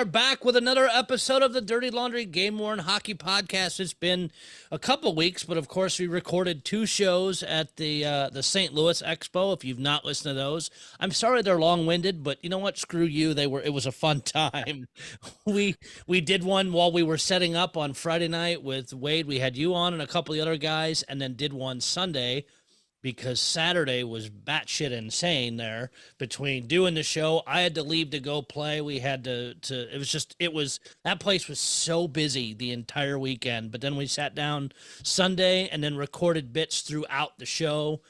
back with another episode of the Dirty Laundry Game Worn Hockey Podcast. It's been a couple weeks, but of course we recorded two shows at the St. Louis Expo. If you've not listened to those, I'm sorry they're long-winded, but you know what? Screw you. It was a fun time. We did one while we were setting up on Friday night with Wade. We had you on and a couple of the other guys, and then did one Sunday, because Saturday was batshit insane there between doing the show. I had to leave to go play. We had that place was so busy the entire weekend. But then we sat down Sunday and then recorded bits throughout the show.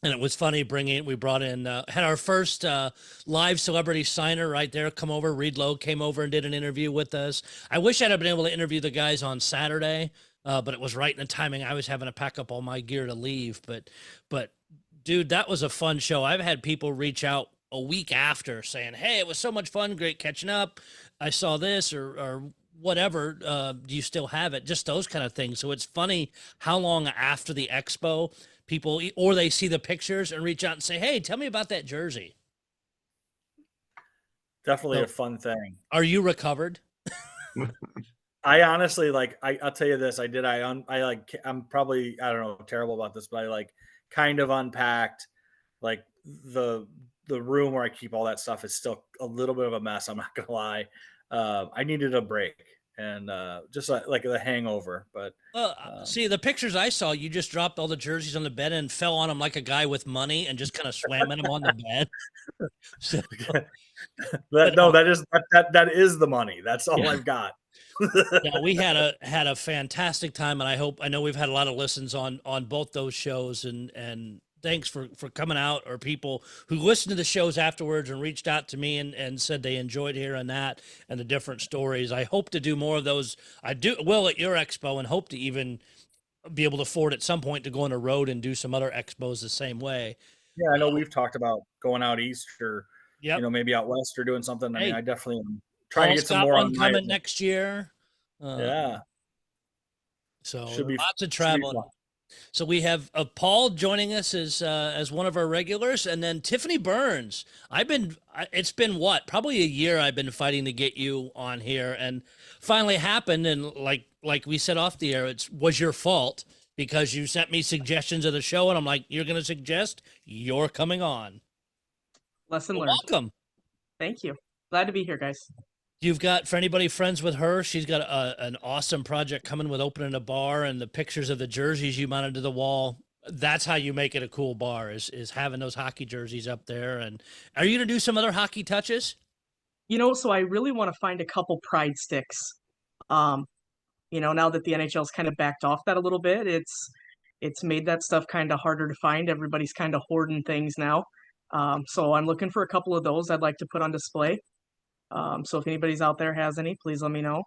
And it was funny we brought in, had our first live celebrity signer right there come over. Reed Lowe came over and did an interview with us. I wish I'd have been able to interview the guys on Saturday. But it was right in the timing. I was having to pack up all my gear to leave. But dude, that was a fun show. I've had people reach out a week after saying, hey, it was so much fun. Great catching up. I saw this or whatever. Do you still have it? Just those kind of things. So it's funny how long after the expo people, or they see the pictures and reach out and say, hey, tell me about that jersey. Definitely a fun thing. Are you recovered? I honestly, I'll tell you this. I'm probably, I don't know, terrible about this, but I kind of unpacked like the room where I keep all that stuff is still a little bit of a mess. I'm not going to lie. I needed a break and just like the hangover, but see the pictures I saw, you just dropped all the jerseys on the bed and fell on them like a guy with money and just kind of swam in them on the bed. So, that is the money. That's all I've got. Yeah, we had a fantastic time, and I know we've had a lot of listens on both those shows, and thanks for coming out, or people who listened to the shows afterwards and reached out to me and said they enjoyed hearing that and the different stories. I hope to do more of those. I will at your expo, and hope to even be able to afford at some point to go on a road and do some other expos the same way. Yeah, I know we've talked about going out east or maybe out west or doing something. I mean, I definitely am trying to get some more on coming next year. Yeah. So lots of traveling. So we have Paul joining us as one of our regulars, and then Tiffany Burns. It's been probably a year I've been fighting to get you on here, and finally happened. And like we said off the air, it was your fault because you sent me suggestions of the show, and I'm like, you're going to suggest, you're coming on. Lesson learned. Welcome. Thank you. Glad to be here, guys. You've got, for anybody friends with her, she's got an awesome project coming with opening a bar, and the pictures of the jerseys you mounted to the wall. That's how you make it a cool bar, is having those hockey jerseys up there. And are you going to do some other hockey touches? So I really want to find a couple pride sticks. Now that the NHL's kind of backed off that a little bit, it's made that stuff kind of harder to find. Everybody's kind of hoarding things now. So I'm looking for a couple of those I'd like to put on display. So if anybody's out there has any, please let me know.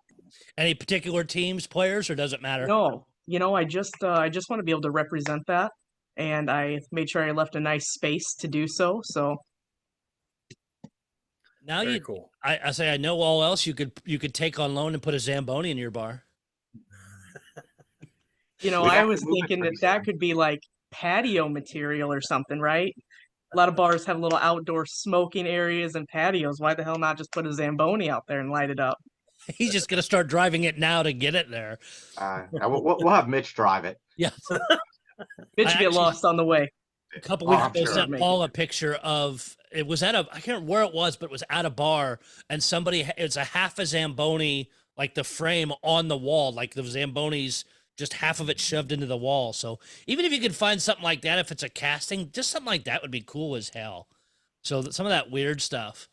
Any particular teams, players, or does it matter? No, I just want to be able to represent that, and I made sure I left a nice space to do so. So now very cool. I say I know all else you could take on loan and put a Zamboni in your bar. I was thinking that could be like patio material or something, right? A lot of bars have little outdoor smoking areas and patios. Why the hell not just put a Zamboni out there and light it up? He's just going to start driving it now to get it there. We'll have Mitch drive it. Yeah. Mitch get lost on the way. A couple weeks ago, sent Paul a picture of, it was I can't remember where it was, but it was at a bar, and it's a half a Zamboni, like the frame on the wall, like the Zamboni's just half of it shoved into the wall. So even if you could find something like that, if it's a casting, just something like that would be cool as hell. So some of that weird stuff.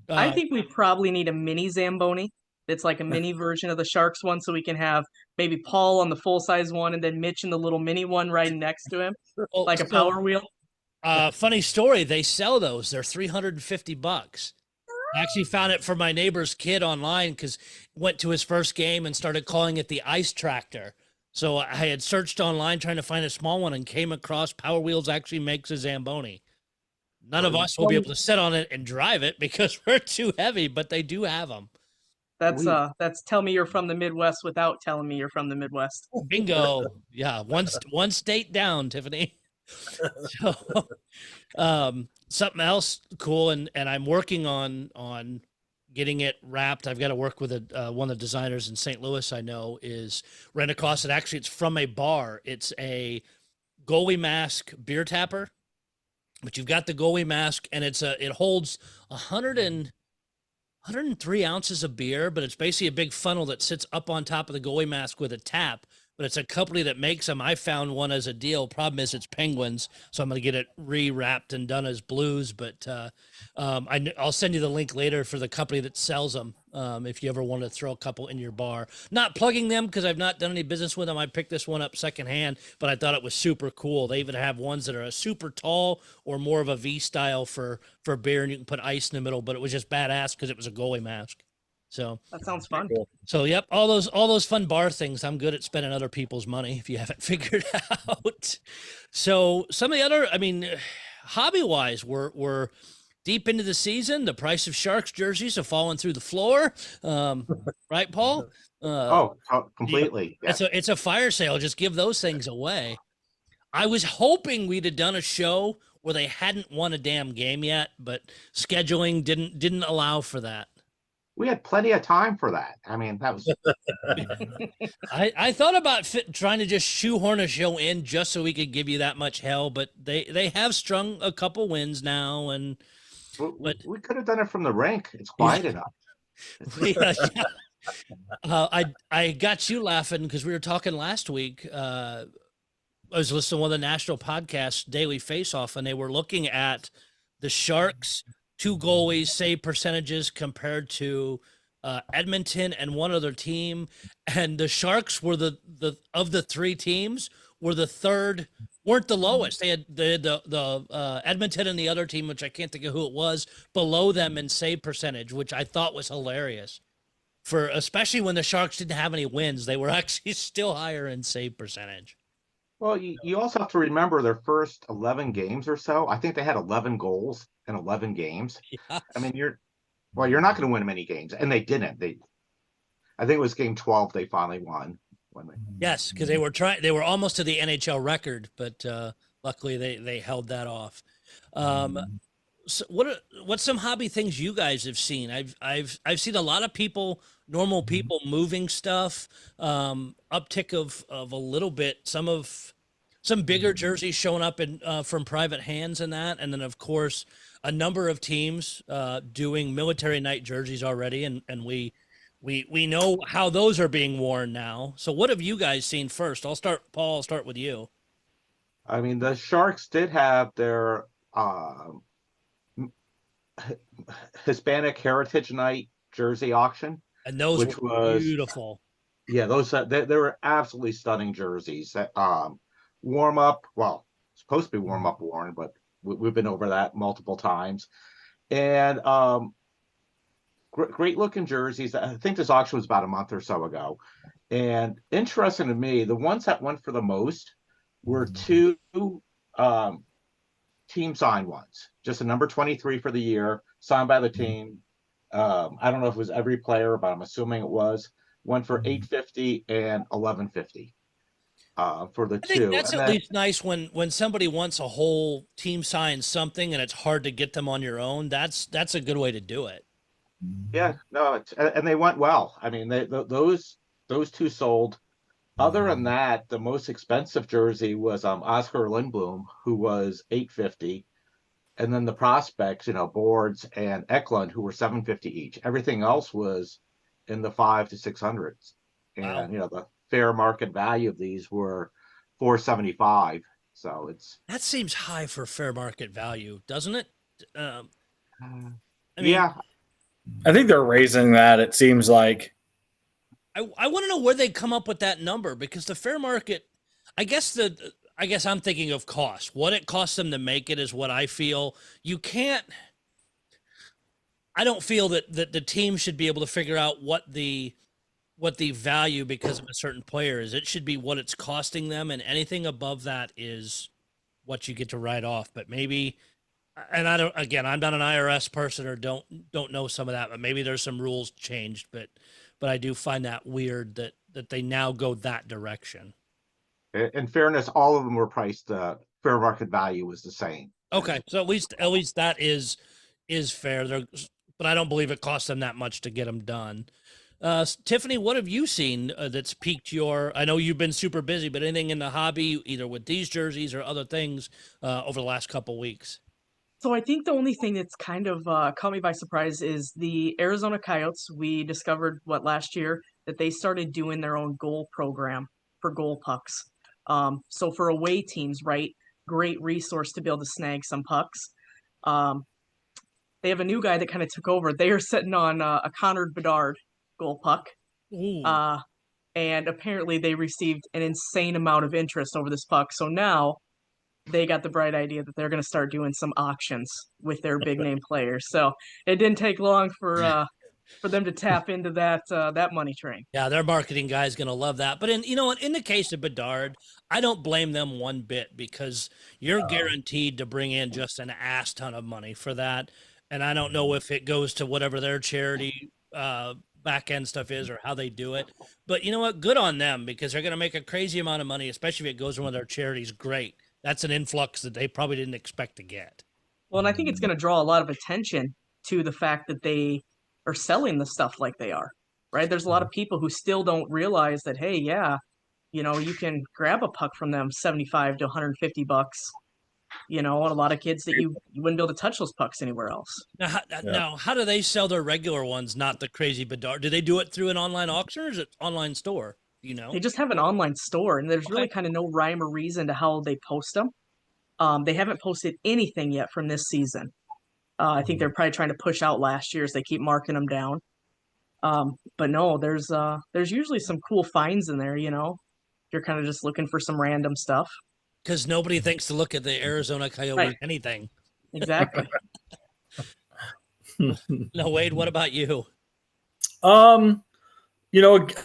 I think we probably need a mini Zamboni. It's like a mini version of the Sharks one, so we can have maybe Paul on the full-size one and then Mitch in the little mini one right next to him, like a Power Wheel. Funny story, they sell those. They're $350. I actually found it for my neighbor's kid online because went to his first game and started calling it the Ice Tractor. So I had searched online trying to find a small one and came across Power Wheels actually makes a Zamboni. None of us will be able to sit on it and drive it because we're too heavy, but they do have them. That's tell me you're from the Midwest without telling me you're from the Midwest. Bingo. Yeah, one state down, Tiffany. So, something else cool, and I'm working on getting it wrapped. I've got to work with one of the designers in St. Louis I know is ran across it. Actually, it's from a bar. It's a goalie mask beer tapper, but you've got the goalie mask, and it holds 103 ounces of beer, but it's basically a big funnel that sits up on top of the goalie mask with a tap. But it's a company that makes them. I found one as a deal. Problem is it's Penguins, so I'm going to get it rewrapped and done as Blues. But I'll send you the link later for the company that sells them if you ever want to throw a couple in your bar. Not plugging them because I've not done any business with them. I picked this one up secondhand, but I thought it was super cool. They even have ones that are a super tall or more of a V style for beer, and you can put ice in the middle. But it was just badass because it was a goalie mask. So That sounds fun. Cool. So, yep, all those fun bar things. I'm good at spending other people's money if you haven't figured out. So some of the other, I mean, hobby-wise, we're deep into the season. The price of Sharks jerseys have fallen through the floor. Right, Paul? Completely. Yeah. It's a fire sale. Just give those things away. I was hoping we'd have done a show where they hadn't won a damn game yet, but scheduling didn't allow for that. We had plenty of time for that. I mean, that was. I thought about trying to just shoehorn a show in just so we could give you that much hell, but they have strung a couple wins now, and we could have done it from the rink. It's quiet enough. I got you laughing because we were talking last week. I was listening to one of the national podcasts, Daily Face Off, and they were looking at the Sharks' 2 goalies save percentages compared to Edmonton and one other team, and the Sharks were the of the 3 teams were the third, weren't the lowest. They had the Edmonton and the other team, which I can't think of who it was, below them in save percentage, which I thought was hilarious. For especially when the Sharks didn't have any wins, they were actually still higher in save percentage. Well, you also have to remember their first 11 games or so. I think they had 11 goals in 11 games. Yeah. I mean, you're not going to win many games, and they didn't. I think it was game 12 they finally won. Yes, because they were almost to the NHL record, but luckily they held that off. So what's some hobby things you guys have seen? I've seen a lot of people, normal people, moving stuff. Uptick of a little bit. Some bigger jerseys showing up from private hands and that, and then of course a number of teams doing military night jerseys already, and we know how those are being worn now. So what have you guys seen first? Paul, I'll start with you. I mean, the Sharks did have their Hispanic Heritage Night jersey auction, And those were beautiful. Yeah, those they were absolutely stunning jerseys. Warm up, well, supposed to be warm up worn, but we've been over that multiple times. And great looking jerseys. I think this auction was about a month or so ago. And interesting to me, the ones that went for the most were 2 team signed ones. Just a number 23 for the year, signed by the team. I don't know if it was every player, but I'm assuming it was. Went for $850 and $1150 for the 2. I think that's at least nice when somebody wants a whole team sign something and it's hard to get them on your own. That's a good way to do it. Yeah, no, and they went well. I mean, those 2 sold. Other than that, the most expensive jersey was Oscar Lindblom, who was $850, and then the prospects, Boards and Eklund, who were $750 each. Everything else was in the $500 to $600s, and Wow. The fair market value of these were $475. So that seems high for fair market value, doesn't it? I mean, yeah, I think they're raising that. It seems like. I want to know where they come up with that number, because the fair market, I guess I'm thinking of cost. What it costs them to make it is what I feel. I don't feel that the team should be able to figure out what the value because of a certain player is. It should be what it's costing them, and anything above that is what you get to write off. But maybe, and I'm not an IRS person or don't know some of that, but maybe there's some rules changed, but I do find that weird that they now go that direction. in fairness, all of them were priced. Fair market value was the same. Okay, so at least that is fair. They're but I don't believe it cost them that much to get them done. Tiffany, what have you seen that's piqued your? I know you've been super busy, but anything in the hobby, either with these jerseys or other things, over the last couple weeks? So I think the only thing that's kind of caught me by surprise is the Arizona Coyotes. We discovered last year that they started doing their own goal program for goal pucks. So for away teams, right, great resource to be able to snag some pucks. Um, they have a new guy that kind of took over. They are sitting on a Connor Bedard goal puck. Ooh. And apparently they received an insane amount of interest over this puck. So now they got the bright idea that they're going to start doing some auctions with their big name players. So it didn't take long for them to tap into that money train. Yeah, their marketing guy is going to love that. But in the case of Bedard, I don't blame them one bit because you're guaranteed to bring in just an ass ton of money for that. And I don't know if it goes to whatever their charity back end stuff is or how they do it. But you know what? Good on them because they're going to make a crazy amount of money, especially if it goes to one of their charities. Great. That's an influx that they probably didn't expect to get. Well, and I think it's going to draw a lot of attention to the fact that they are selling the stuff like they are, right? There's a lot of people who still don't realize that, hey, yeah, you can grab a puck from them 75 to 150 bucks, and a lot of kids that you wouldn't be able to touch those pucks anywhere else. Now, how do they sell their regular ones, not the crazy Bedard? Do they do it through an online auction or is it online store? They just have an online store, and there's really kind of no rhyme or reason to how they post them. They haven't posted anything yet from this season. I think they're probably trying to push out last year as they keep marking them down. But no, there's usually some cool finds in there, You're kind of just looking for some random stuff. Because nobody thinks to look at the Arizona Coyotes anything. Exactly. No, Wade, what about you?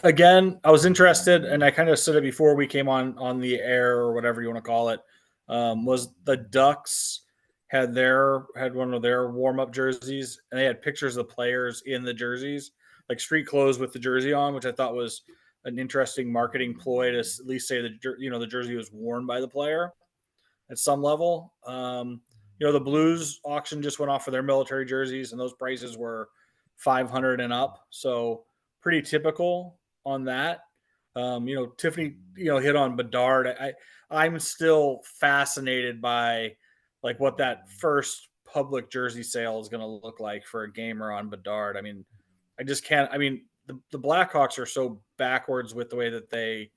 Again, I was interested, and I kind of said it before we came on the air or whatever you want to call it. Was the Ducks had one of their warm up jerseys, and they had pictures of the players in the jerseys, like street clothes with the jersey on, which I thought was an interesting marketing ploy to at least say the jersey was worn by the player at some level. The Blues auction just went off for their military jerseys, and those prices were $500 and up, so pretty typical on that. Tiffany, hit on Bedard. I'm still fascinated by like what that first public jersey sale is going to look like for a gamer on Bedard. I mean, I just can't. I mean, the Blackhawks are so backwards with the way that they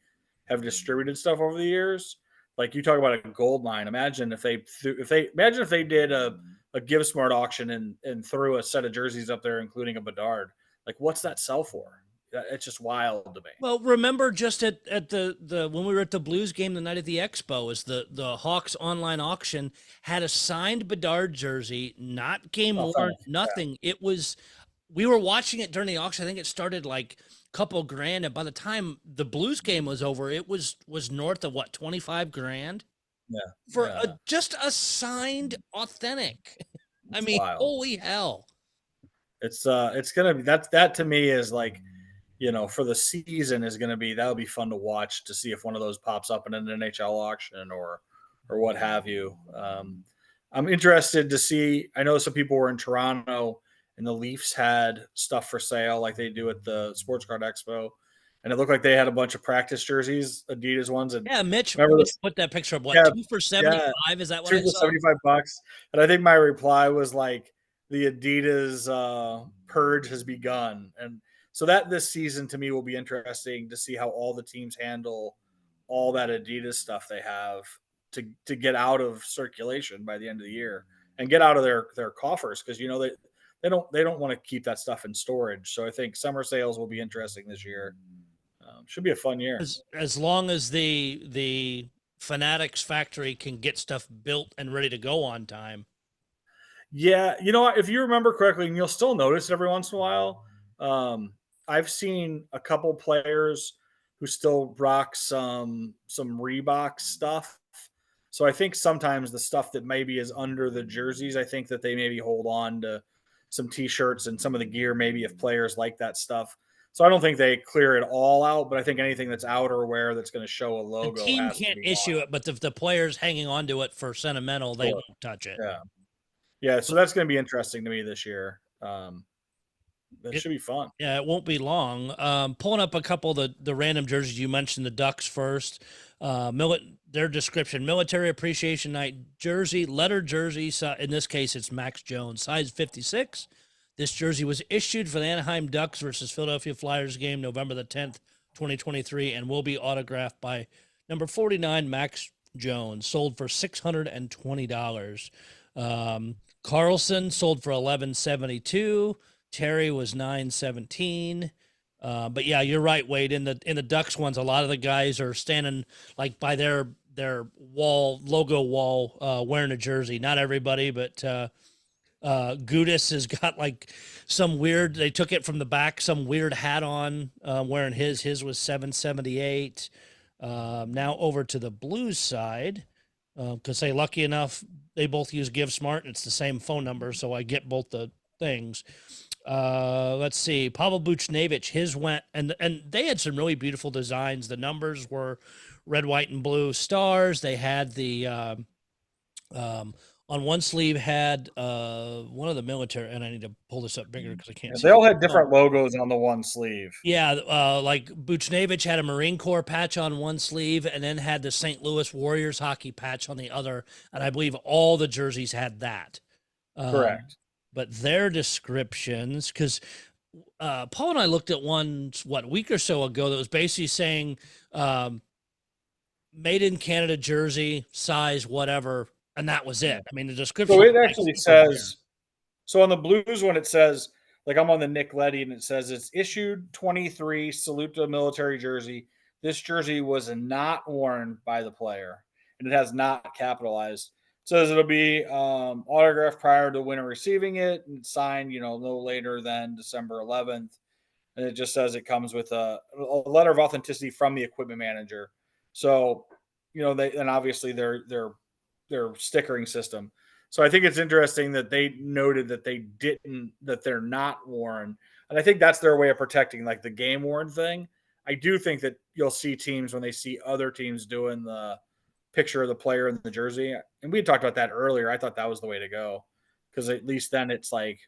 have distributed stuff over the years. Like you talk about a gold mine. Imagine if they did a Give Smart auction and threw a set of jerseys up there, including a Bedard. Like, what's that sell for? It's just wild to me. Well, remember just at the when we were at the Blues game the night at the Expo, is the Hawks online auction had a signed Bedard jersey, not game worn, nothing. Yeah. We were watching it during the auction. I think it started like a couple grand, and by the time the Blues game was over, it was north of what, 25 grand? Yeah. For just a signed authentic. I mean, wild. Holy hell. It's gonna be that to me is like, for the season is going to be, that'll be fun to watch to see if one of those pops up in an NHL auction or what have you. I'm interested to see, I know some people were in Toronto and the Leafs had stuff for sale like they do at the Sports Card Expo. And it looked like they had a bunch of practice jerseys, Adidas ones. And yeah, Mitch put that picture up. What, 2 for $75? Yeah, is that what I saw? 2 for $75. And I think my reply was like, the Adidas purge has begun. And so that this season to me will be interesting to see how all the teams handle all that Adidas stuff they have to get out of circulation by the end of the year and get out of their coffers, because they don't want to keep that stuff in storage. So I think summer sales will be interesting this year. Should be a fun year. As long as the Fanatics factory can get stuff built and ready to go on time. Yeah, if you remember correctly, and you'll still notice it every once in a while, I've seen a couple players who still rock some Reebok stuff. So I think sometimes the stuff that maybe is under the jerseys, I think that they maybe hold on to some T-shirts and some of the gear, maybe if players like that stuff. So I don't think they clear it all out, but I think anything that's outerwear that's going to show a logo. The team can't issue it, but if the player's hanging on to it for sentimental, they won't touch it. Yeah. So that's going to be interesting to me this year. That should be fun. Yeah, it won't be long. Pulling up a couple of the random jerseys. You mentioned the Ducks first. Their description: military appreciation night jersey, letter jersey. In this case, it's Max Jones, size 56. This jersey was issued for the Anaheim Ducks versus Philadelphia Flyers game, November the 10th, 2023, and will be autographed by number 49, Max Jones. Sold for $620. Carlson sold for $11.72. Terry was $9.17. But yeah, you're right, Wade. In the Ducks ones, a lot of the guys are standing like by their logo wall, wearing a jersey. Not everybody, but Gudis has got like some weird. They took it from the back, some weird hat on, wearing his. His was $7.78. Now over to the Blues side, because lucky enough they both use GiveSmart and it's the same phone number, so I get both the things. Let's see. Pavel Buchnevich, his went, and they had some really beautiful designs. The numbers were red, white, and blue stars. They had the on one sleeve had one of the military, and I need to pull this up bigger because I can't see. They all had different logos on the one sleeve. Yeah, like Buchnevich had a Marine Corps patch on one sleeve and then had the St. Louis Warriors hockey patch on the other, and I believe all the jerseys had that. Correct. But their descriptions, because Paul and I looked at one, a week or so ago that was basically saying made in Canada jersey, size, whatever, and that was it. I mean, the description. So it actually says, so on the Blues one, it says, like I'm on the Nick Leddy, and it says it's issued 23, salute to military jersey. This jersey was not worn by the player, and it has not capitalized. It says it'll be autographed prior to winner receiving it and signed, no later than December 11th. And it just says it comes with a letter of authenticity from the equipment manager. So, they, and obviously their stickering system. So I think it's interesting that they noted that that they're not worn. And I think that's their way of protecting like the game worn thing. I do think that you'll see teams when they see other teams doing the picture of the player in the jersey. And we talked about that earlier. I thought that was the way to go because at least then it's like,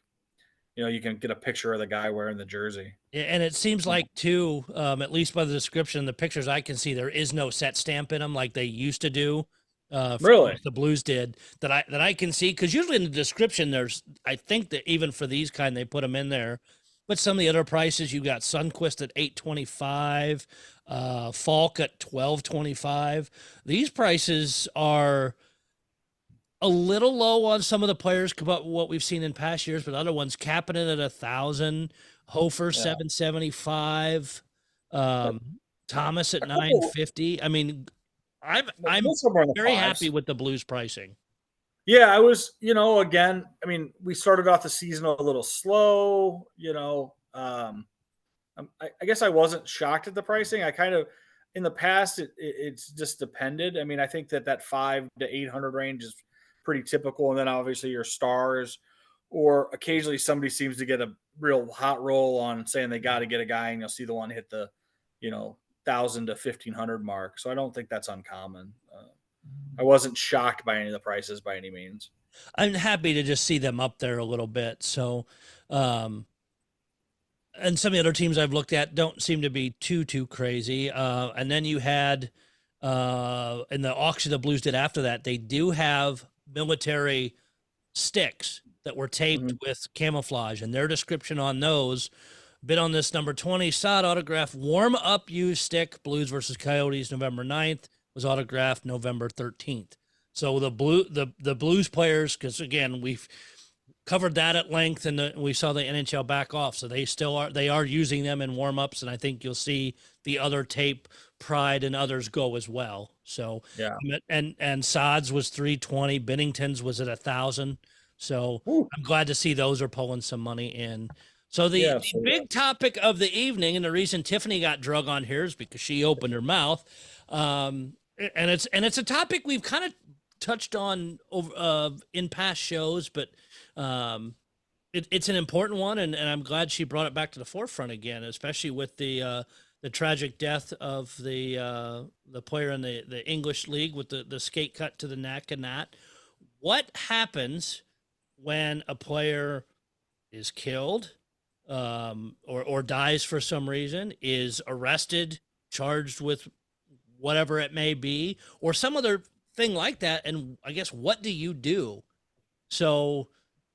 you can get a picture of the guy wearing the jersey. Yeah, and it seems like too, at least by the description, the pictures I can see, there is no set stamp in them like they used to do. Really, the Blues did that I can see, because usually in the description I think that even for these kind they put them in there, but some of the other prices you got Sundqvist at $8.25, Falk at $12.25. These prices are a little low on some of the players about what we've seen in past years, but other ones capping it at $1,000. Hofer $775, Thomas at $950. I mean, I'm very happy with the Blues pricing. Yeah, I was, again, I mean, we started off the season a little slow, I guess I wasn't shocked at the pricing. I kind of, in the past, it's just depended. I mean, I think that 500 to 800 range is pretty typical. And then obviously your stars, or occasionally somebody seems to get a real hot roll on saying they got to get a guy, and you'll see the one hit the, 1,000 to 1,500 mark. So I don't think that's uncommon. I wasn't shocked by any of the prices by any means. I'm happy to just see them up there a little bit. So, and some of the other teams I've looked at don't seem to be too crazy. And then you had in the auction the Blues did after that, they do have military sticks that were taped with camouflage, and their description on those, bid on this number 20 Sod autograph warm up used stick, Blues versus Coyotes November 9th, was autographed November 13th. So the Blues players, because again we've covered that at length, and we saw the NHL back off, so they are using them in warm-ups, and I think you'll see the other tape, Pride and others go as well. So yeah, and Sod's was $320, Bennington's was at $1,000. So I'm glad to see those are pulling some money in. So the big topic of the evening, and the reason Tiffany got drug on here is because she opened her mouth, and it's a topic we've kind of touched on in past shows, but it's an important one, and I'm glad she brought it back to the forefront again, especially with the tragic death of the player in the English league with the skate cut to the neck and that. What happens when a player is killed, or dies for some reason, is arrested, charged with whatever it may be, or some other thing like that. And I guess, what do you do? So,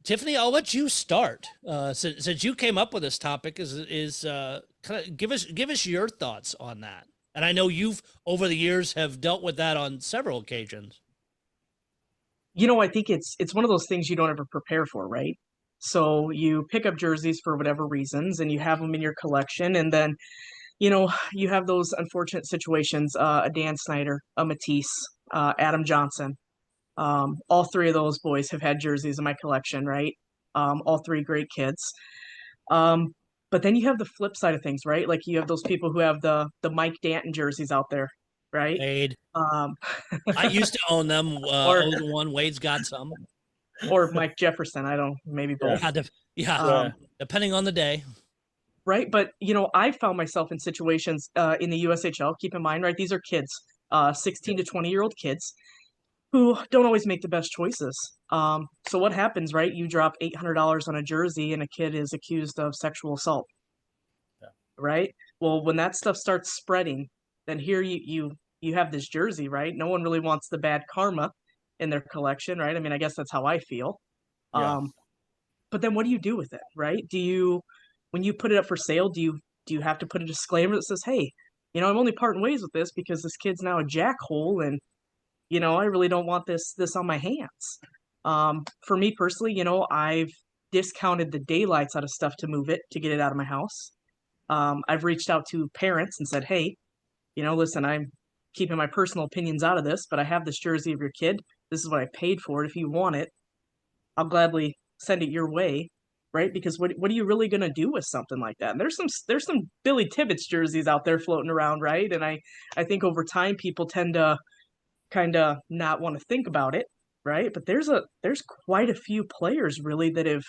Tiffany, I'll let you start. Since you came up with this topic, is kind of give us your thoughts on that. And I know you've over the years have dealt with that on several occasions. I think it's one of those things you don't ever prepare for, right? So you pick up jerseys for whatever reasons and you have them in your collection, and then you have those unfortunate situations, a Dan Snyder, a Matisse, Adam Johnson. All three of those boys have had jerseys in my collection, right? All three great kids. Um, but then you have the flip side of things, right? Like you have those people who have the Mike Danton jerseys out there, right? Wade, Um, I used to own them. Or- Own one. Wade's got some. or Mike Jefferson. I don't, maybe both. Yeah, depending on the day. Right. But, I found myself in situations in the USHL. Keep in mind, right? These are kids, 16 to 20-year-old kids who don't always make the best choices. So what happens, right? You drop $800 on a jersey and a kid is accused of sexual assault. Yeah. Right. Well, when that stuff starts spreading, then here you have this jersey, right? No one really wants the bad karma in their collection, right? I mean, I guess that's how I feel. Yeah. But then what do you do with it, right? When you put it up for sale, do you have to put a disclaimer that says, hey, I'm only parting ways with this because this kid's now a jackhole, and I really don't want this on my hands. For me personally, I've discounted the daylights out of stuff to move it, to get it out of my house. I've reached out to parents and said, hey, listen, I'm keeping my personal opinions out of this, but I have this jersey of your kid. This is what I paid for it. If you want it, I'll gladly send it your way, right? Because what are you really going to do with something like that? And there's some Billy Tibbetts jerseys out there floating around, right? And I think over time people tend to kind of not want to think about it, right? But there's quite a few players really that have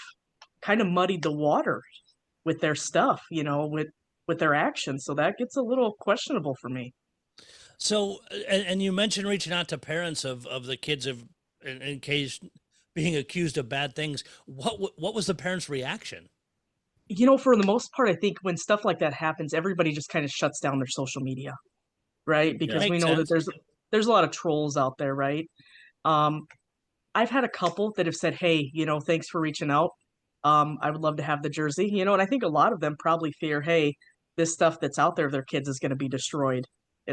kind of muddied the water with their stuff, with their actions. So that gets a little questionable for me. So, and you mentioned reaching out to parents of the kids in case being accused of bad things. What was the parents' reaction? For the most part, I think when stuff like that happens, everybody just kind of shuts down their social media, right? Because we Makes know sense. that there's a lot of trolls out there, right? I've had a couple that have said, hey, thanks for reaching out. I would love to have the jersey, and I think a lot of them probably fear, hey, this stuff that's out there of their kids is going to be destroyed.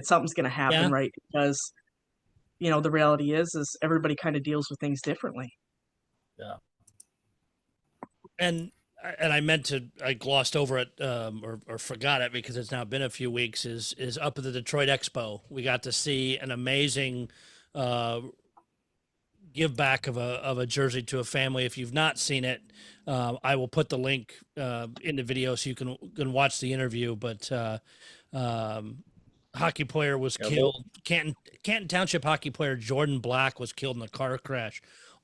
Something's going to happen, Yeah. right? Because, the reality is everybody kind of deals with things differently. Yeah. And I glossed over it or forgot it because it's now been a few weeks. Is up at the Detroit Expo. We got to see an amazing give back of a jersey to a family. If you've not seen it, I will put the link in the video so you can watch the interview. But hockey player was killed. Canton Township hockey player Jordan Black was killed in a car crash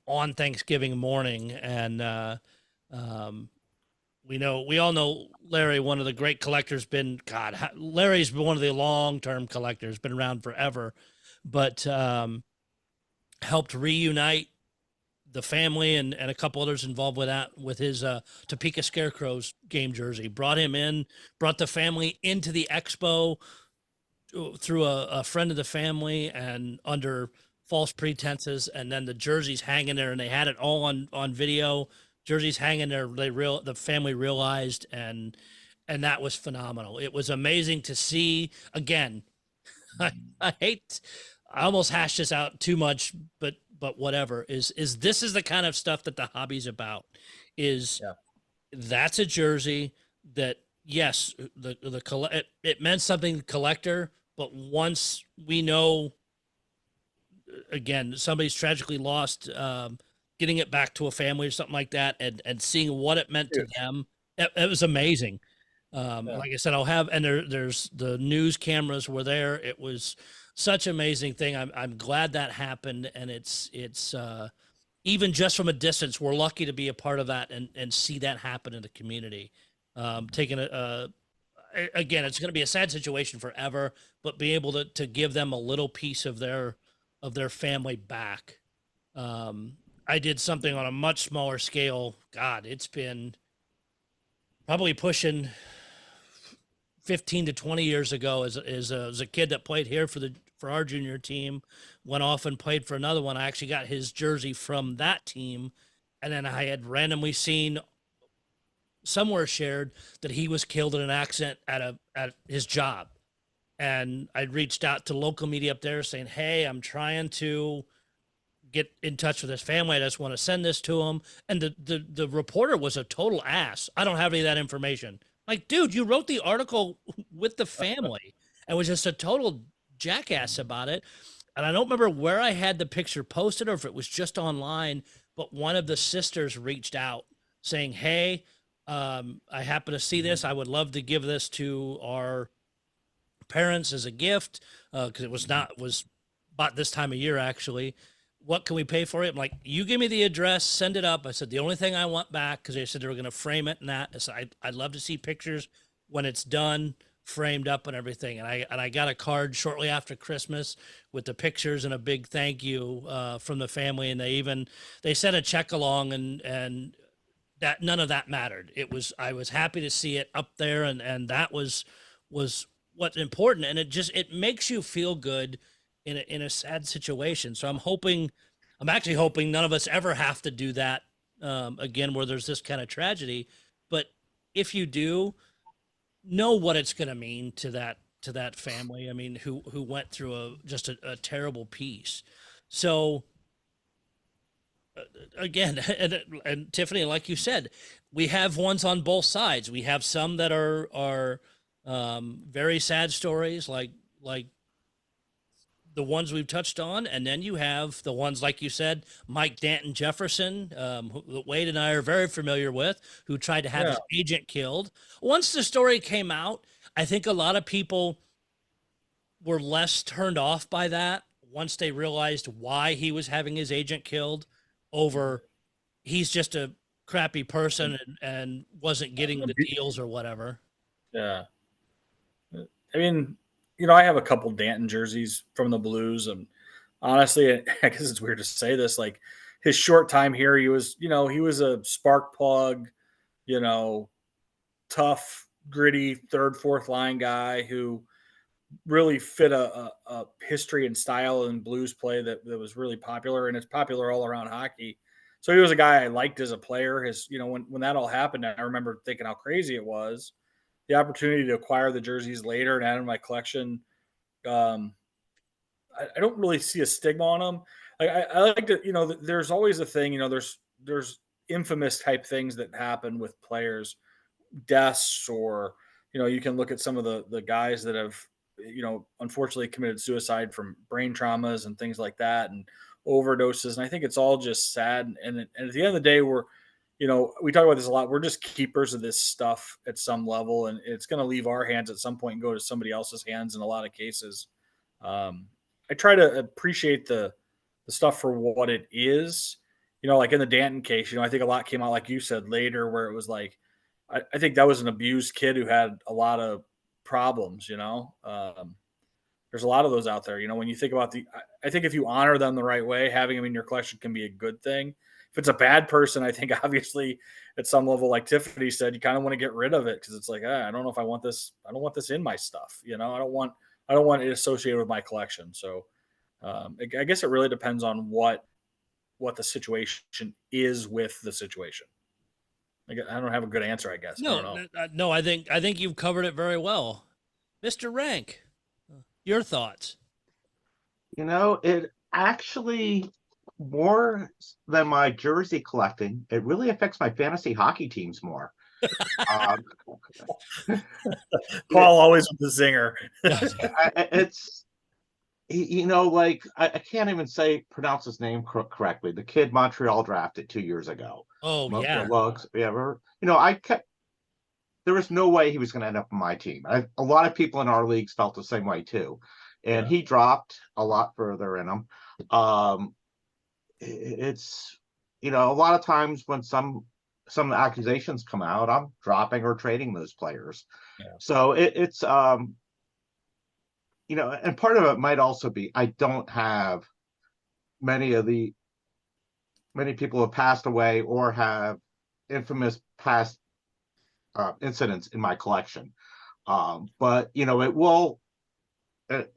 on Thanksgiving morning, and we all know Larry, one of the great collectors. Larry's been one of the long-term collectors, been around forever, but helped reunite the family and a couple others involved with that, with his Topeka Scarecrows game jersey. Brought the family into the expo through a friend of the family and under false pretenses, and then the jerseys hanging there, and they had it all on video. Jerseys hanging there, the family realized, and that was phenomenal. It was amazing to see. Again, I almost hashed this out too much, but whatever. This is the kind of stuff that the hobby's about. That's a jersey that, yes, it meant something to collector, but once we know, again, somebody's tragically lost, getting it back to a family or something like that, and seeing what it meant to them, it was amazing. Like I said, there's the news cameras were there. It was such an amazing thing. I'm glad that happened, and it's even just from a distance, we're lucky to be a part of that and see that happen in the community. Taking again, it's going to be a sad situation forever, but be able to give them a little piece of their family back. I did something on a much smaller scale. God, it's been probably pushing 15 to 20 years ago as a kid that played here for our junior team, went off and played for another one. I actually got his jersey from that team. And then I had randomly seen somewhere shared that he was killed in an accident at his job. And I reached out to local media up there saying, "Hey, I'm trying to get in touch with his family. I just want to send this to him." And the reporter was a total ass. "I don't have any of that information." Like, dude, you wrote the article with the family and was just a total jackass about it. And I don't remember where I had the picture posted or if it was just online, but one of the sisters reached out saying, "Hey, I happen to see this. I would love to give this to our parents as a gift because it was bought this time of year actually. What can we pay for it?" I'm like, "You give me the address, send it up." I said, "The only thing I want back," because they said they were going to frame it and that. I said, I'd love to see pictures when it's done, framed up and everything. And I got a card shortly after Christmas with the pictures and a big thank you from the family. And they sent a check along and that none of that mattered. I was happy to see it up there and that was what's important. And it makes you feel good in a sad situation. So I'm actually hoping none of us ever have to do that again, where there's this kind of tragedy. But if you do, know what it's going to mean to that family. I mean, who went through just a terrible piece. So again, and Tiffany, like you said, we have ones on both sides. We have some that are very sad stories, like the ones we've touched on, and then you have the ones like you said, Mike Danton Jefferson, who Wade and I are very familiar with, who tried to have his agent killed. Once the story came out, I think a lot of people were less turned off by that once they realized why he was having his agent killed over he's just a crappy person and wasn't getting the deals or whatever. Yeah. I mean, I have a couple Danton jerseys from the Blues, and honestly, I guess it's weird to say this, like his short time here, he was a spark plug, tough, gritty third, fourth line guy who really fit a history and style in Blues play that was really popular, and it's popular all around hockey. So he was a guy I liked as a player. When that all happened, I remember thinking how crazy it was. The opportunity to acquire the jerseys later and add in my collection. I don't really see a stigma on them. I like to, there's always a thing, there's infamous type things that happen with players, deaths, or, you can look at some of the guys that have, unfortunately committed suicide from brain traumas and things like that and overdoses. And I think it's all just sad. And at the end of the day, we talk about this a lot. We're just keepers of this stuff at some level, and it's going to leave our hands at some point and go to somebody else's hands in a lot of cases. I try to appreciate the stuff for what it is. Like in the Danton case, I think a lot came out, like you said, later, where it was like, I think that was an abused kid who had a lot of problems. There's a lot of those out there. When you think about I think if you honor them the right way, having them in your collection can be a good thing. If it's a bad person, I think obviously at some level, like Tiffany said, you kind of want to get rid of it because it's like, I don't know if I want this. I don't want this in my stuff. I don't want it associated with my collection. So I guess it really depends on what the situation is with the situation. I don't have a good answer, I guess. No, I think you've covered it very well. Mr. Rank, your thoughts? It actually, more than my jersey collecting, it really affects my fantasy hockey teams more. Paul always with the zinger. It's, like I can't even pronounce his name correctly. The kid Montreal drafted 2 years ago. Oh, yeah. There was no way he was going to end up on my team. A lot of people in our leagues felt the same way too. And he dropped a lot further in them. It's, a lot of times when some accusations come out, I'm dropping or trading those players. Yeah. So it's, and part of it might also be, I don't have many people have passed away or have infamous past incidents in my collection. But it will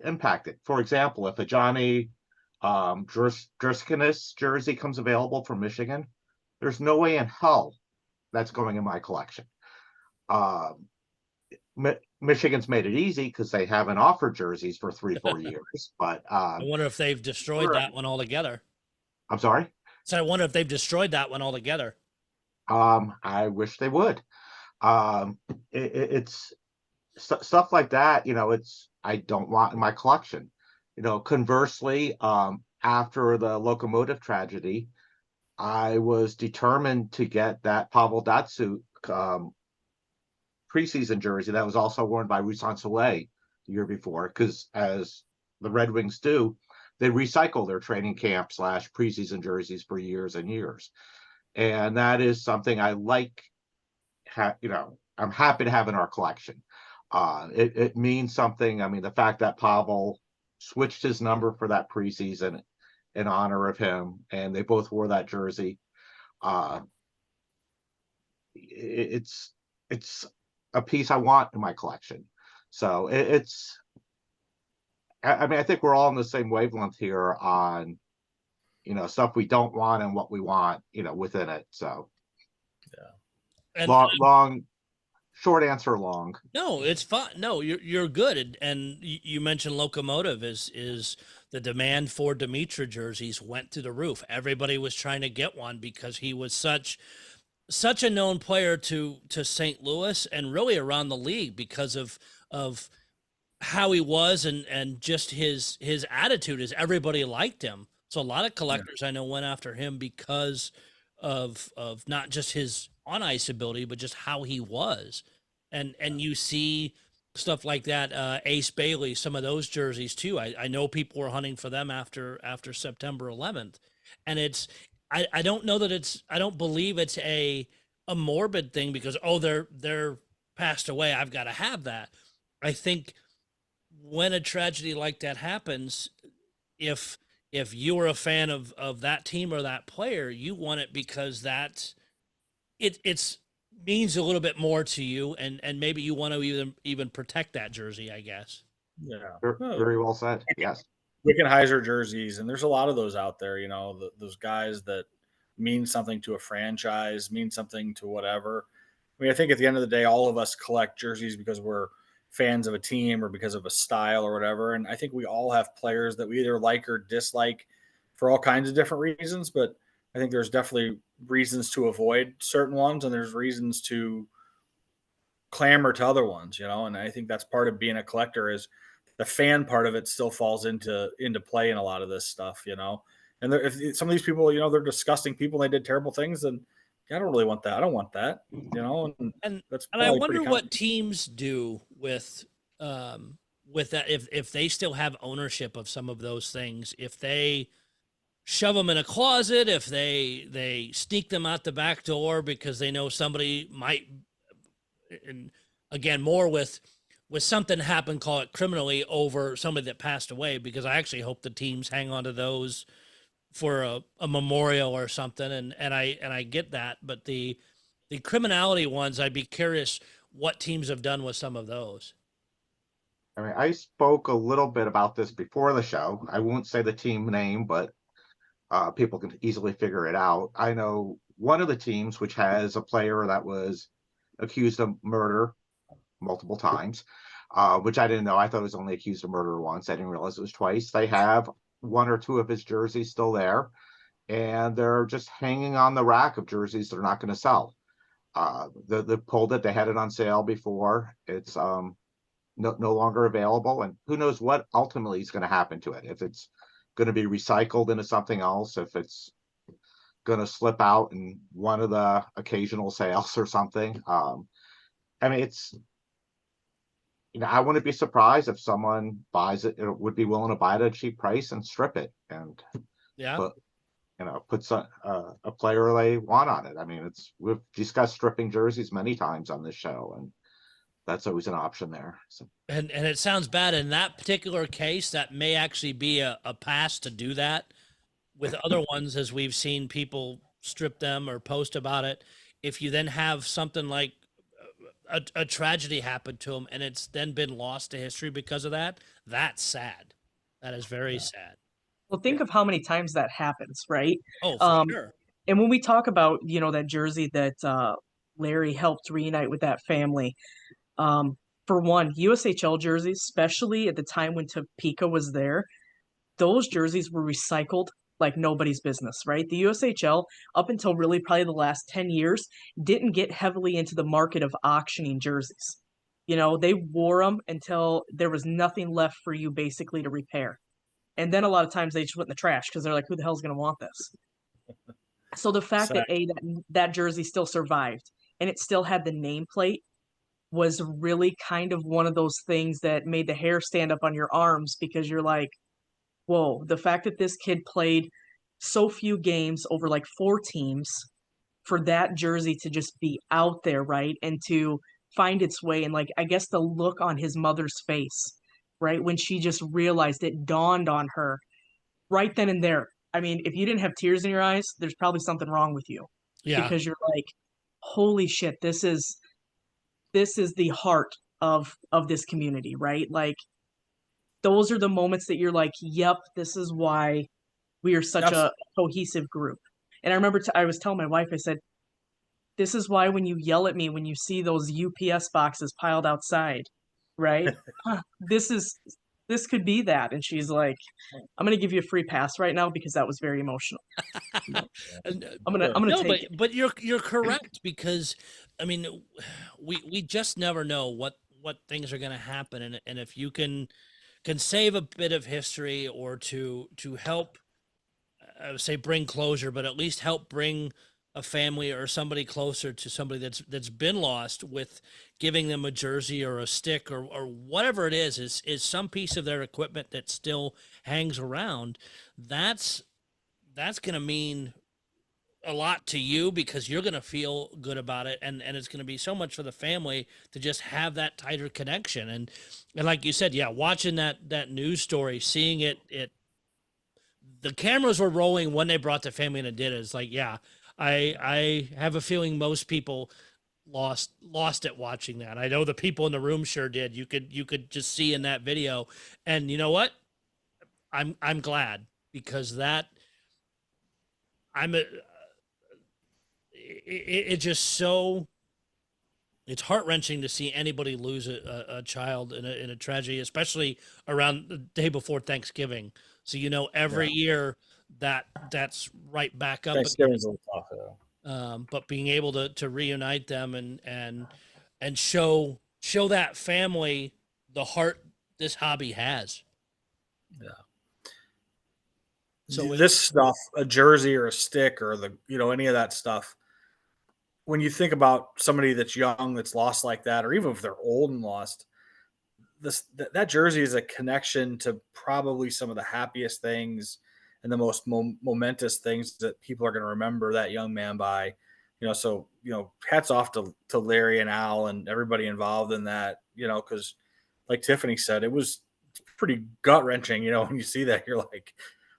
impact it. For example, if a Johnny Druskinis jersey comes available from Michigan, there's no way in hell that's going in my collection. Michigan's made it easy because they haven't offered jerseys for 3-4 years. But I wonder if they've destroyed that one altogether. I'm sorry? So I wonder if they've destroyed that one altogether. I wish they would. It's stuff like that, I don't want in my collection. Conversely, after the Locomotive tragedy, I was determined to get that Pavel Datsyuk preseason jersey that was also worn by Ruslan Soleil the year before, because as the Red Wings do, they recycle their training camp / preseason jerseys for years and years. And that is something I like, I'm happy to have in our collection. It means something. I mean, the fact that Pavel switched his number for that preseason in honor of him, and they both wore that jersey. It's a piece I want in my collection. So I think we're all on the same wavelength here on, stuff we don't want and what we want, within it. So And long, short answer, long. No, it's fine. No, you're good. And you mentioned Locomotive is the demand for Dimitra jerseys went through the roof. Everybody was trying to get one because he was such a known player to St. Louis and really around the league because of how he was and just his attitude is everybody liked him. So a lot of collectors I know went after him because of not just his on ice ability, but just how he was. And you see stuff like that, Ace Bailey, some of those jerseys too. I know people were hunting for them after September 11th. And I don't know that I don't believe it's a morbid thing because, they're passed away, I've got to have that. I think when a tragedy like that happens, if you were a fan of that team or that player, you want it because it's means a little bit more to you, and maybe you want to even protect that jersey, I guess. Yeah. Very well said. Yes. Wickenheiser jerseys, and there's a lot of those out there, those guys that mean something to a franchise, mean something to whatever. I mean, I think at the end of the day, all of us collect jerseys because we're fans of a team or because of a style or whatever. And I think we all have players that we either like or dislike for all kinds of different reasons, but I think there's definitely reasons to avoid certain ones and there's reasons to clamor to other ones, and I think that's part of being a collector is the fan part of it still falls into play in a lot of this stuff, and if some of these people, they're disgusting people, and they did terrible things, then I don't really want that. I don't want that, And that's I wonder what teams do with that if they still have ownership of some of those things, if they shove them in a closet, if they sneak them out the back door because they know somebody might, and again, more with something happened, call it criminally, over somebody that passed away, because I actually hope the teams hang on to those for a memorial or something. And I get that, but the criminality ones, I'd be curious what teams have done with some of those. I mean, I spoke a little bit about this before the show. I won't say the team name, but people can easily figure it out. I know one of the teams, which has a player that was accused of murder multiple times, which I didn't know. I thought he was only accused of murder once. I didn't realize it was twice. They have one or two of his jerseys still there, and they're just hanging on the rack of jerseys they're not going to sell. They pulled it. They had it on sale before. It's no longer available, and who knows what ultimately is going to happen to it. If it's going to be recycled into something else, if it's going to slip out in one of the occasional sales or something. I mean, it's, I wouldn't be surprised if someone buys it, would be willing to buy it at a cheap price and strip it and put a player they want on it. I mean, we've discussed stripping jerseys many times on this show, and that's always an option there. So. And it sounds bad in that particular case. That may actually be a pass to do that. With other ones, as we've seen people strip them or post about it, if you then have something like a tragedy happened to him and it's then been lost to history because of that. That's sad. That is very sad. Well, think of how many times that happens, right? Oh, for Um, sure. and when we talk about, that jersey that Larry helped reunite with that family, um, for one, USHL jerseys, especially at the time when Topeka was there, those jerseys were recycled like nobody's business, right? The USHL, up until really probably the last 10 years, didn't get heavily into the market of auctioning jerseys. They wore them until there was nothing left for you basically to repair. And then a lot of times they just went in the trash because they're like, who the hell's going to want this? So the fact that that jersey still survived and it still had the nameplate was really kind of one of those things that made the hair stand up on your arms because you're like, whoa, the fact that this kid played so few games over like 4 teams for that jersey to just be out there, right? And to find its way. And like, I guess the look on his mother's face, right? When she just realized it dawned on her right then and there. I mean, if you didn't have tears in your eyes, there's probably something wrong with you Yeah. because you're like, holy shit, this is the heart of this community, right? Like those are the moments that you're like, yep, this is why we are such a cohesive group. And I remember I was telling my wife, I said, this is why when you yell at me when you see those UPS boxes piled outside, right? This could be that. And she's like, I'm gonna give you a free pass right now because that was very emotional. I'm gonna take it. But you're correct because I mean we just never know what things are going to happen, and if you can save a bit of history or to help, I would say bring closure, but at least help bring a family or somebody closer to somebody that's been lost with giving them a jersey or a stick or whatever it is some piece of their equipment that still hangs around. That's going to mean a lot to you because you're going to feel good about it. And it's going to be so much for the family to just have that tighter connection. And like you said, yeah, watching that news story, seeing it, the cameras were rolling when they brought the family in and did it. It's like, yeah, I have a feeling most people lost it watching that. I know the people in the room sure did. You could just see in that video. And you know what? I'm glad because that it just so it's heart-wrenching to see anybody lose a child in a tragedy, especially around the day before Thanksgiving. So every year that's right back up. Thanksgiving's a little tough, though. But being able to reunite them and show that family the heart this hobby has. Yeah. So this stuff, a jersey or a stick or any of that stuff, when you think about somebody that's young, that's lost like that, or even if they're old and lost, that jersey is a connection to probably some of the happiest things and the most momentous things that people are going to remember that young man by. So hats off to Larry and Al and everybody involved in that. Because like Tiffany said, it was pretty gut wrenching. When you see that, you're like,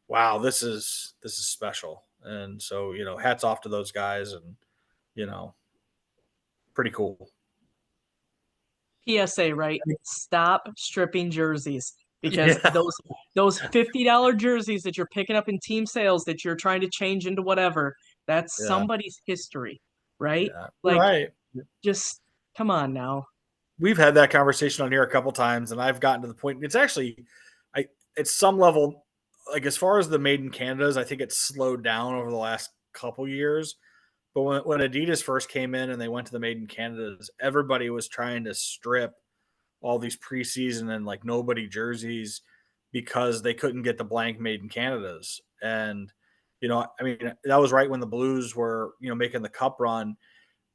wow, this is special. And so hats off to those guys, and pretty cool. PSA, right? Stop stripping jerseys because those $50 jerseys that you're picking up in team sales that you're trying to change into whatever, that's somebody's history, right? Yeah. Like, right. Just come on now. We've had that conversation on here a couple times, and I've gotten to the point. It's actually, at some level, like as far as the made in Canadas, I think it's slowed down over the last couple years. But when Adidas first came in and they went to the Made in Canadas, everybody was trying to strip all these preseason and like nobody jerseys because they couldn't get the blank Made in Canadas. And, I mean, that was right when the Blues were, making the cup run.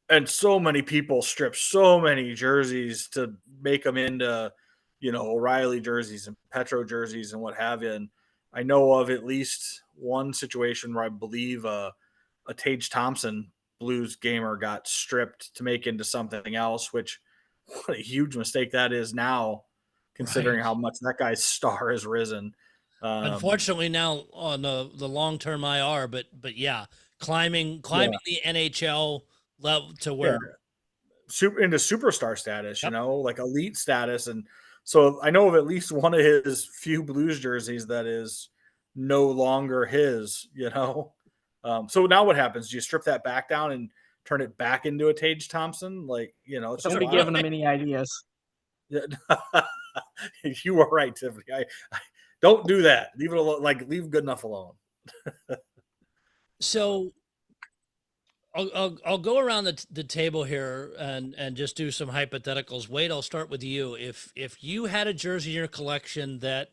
And so many people stripped so many jerseys to make them into, O'Reilly jerseys and Petro jerseys and what have you. And I know of at least one situation where I believe a Tage Thompson Blues gamer got stripped to make into something else, which what a huge mistake that is now, considering how much that guy's star has risen. Unfortunately now on the long-term IR, but yeah, climbing the NHL level to where superstar status, Yep. like elite status. And so I know of at least one of his few Blues jerseys that is no longer his. So now what happens? Do you strip that back down and turn it back into a Tage Thompson? It's Don't just be wild. giving them any ideas. Yeah. You are right, Tiffany. I don't do that. Leave it alone. Leave good enough alone. So I'll go around the table here and just do some hypotheticals. Wade, I'll start with you. If you had a jersey in your collection that,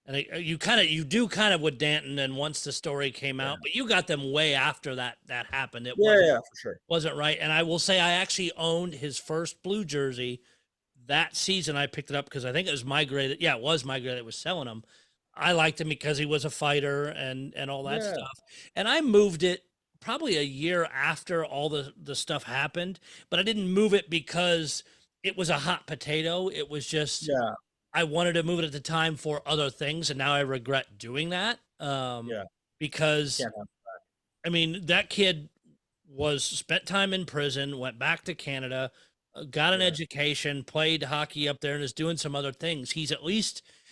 and you do kind of with Danton, and once the story came out, but you got them way after that happened. It Yeah, for sure. wasn't right. And I will say I actually owned his first blue jersey that season. I picked it up because I think it was my grade. Yeah, it was my grade that was selling him. I liked him because he was a fighter and all that stuff. And I moved it probably a year after all the stuff happened, but I didn't move it because it was a hot potato. It was just, I wanted to move it at the time for other things. And now I regret doing that. Because I mean, that kid spent time in prison, went back to Canada, got an education, played hockey up there, and is doing some other things.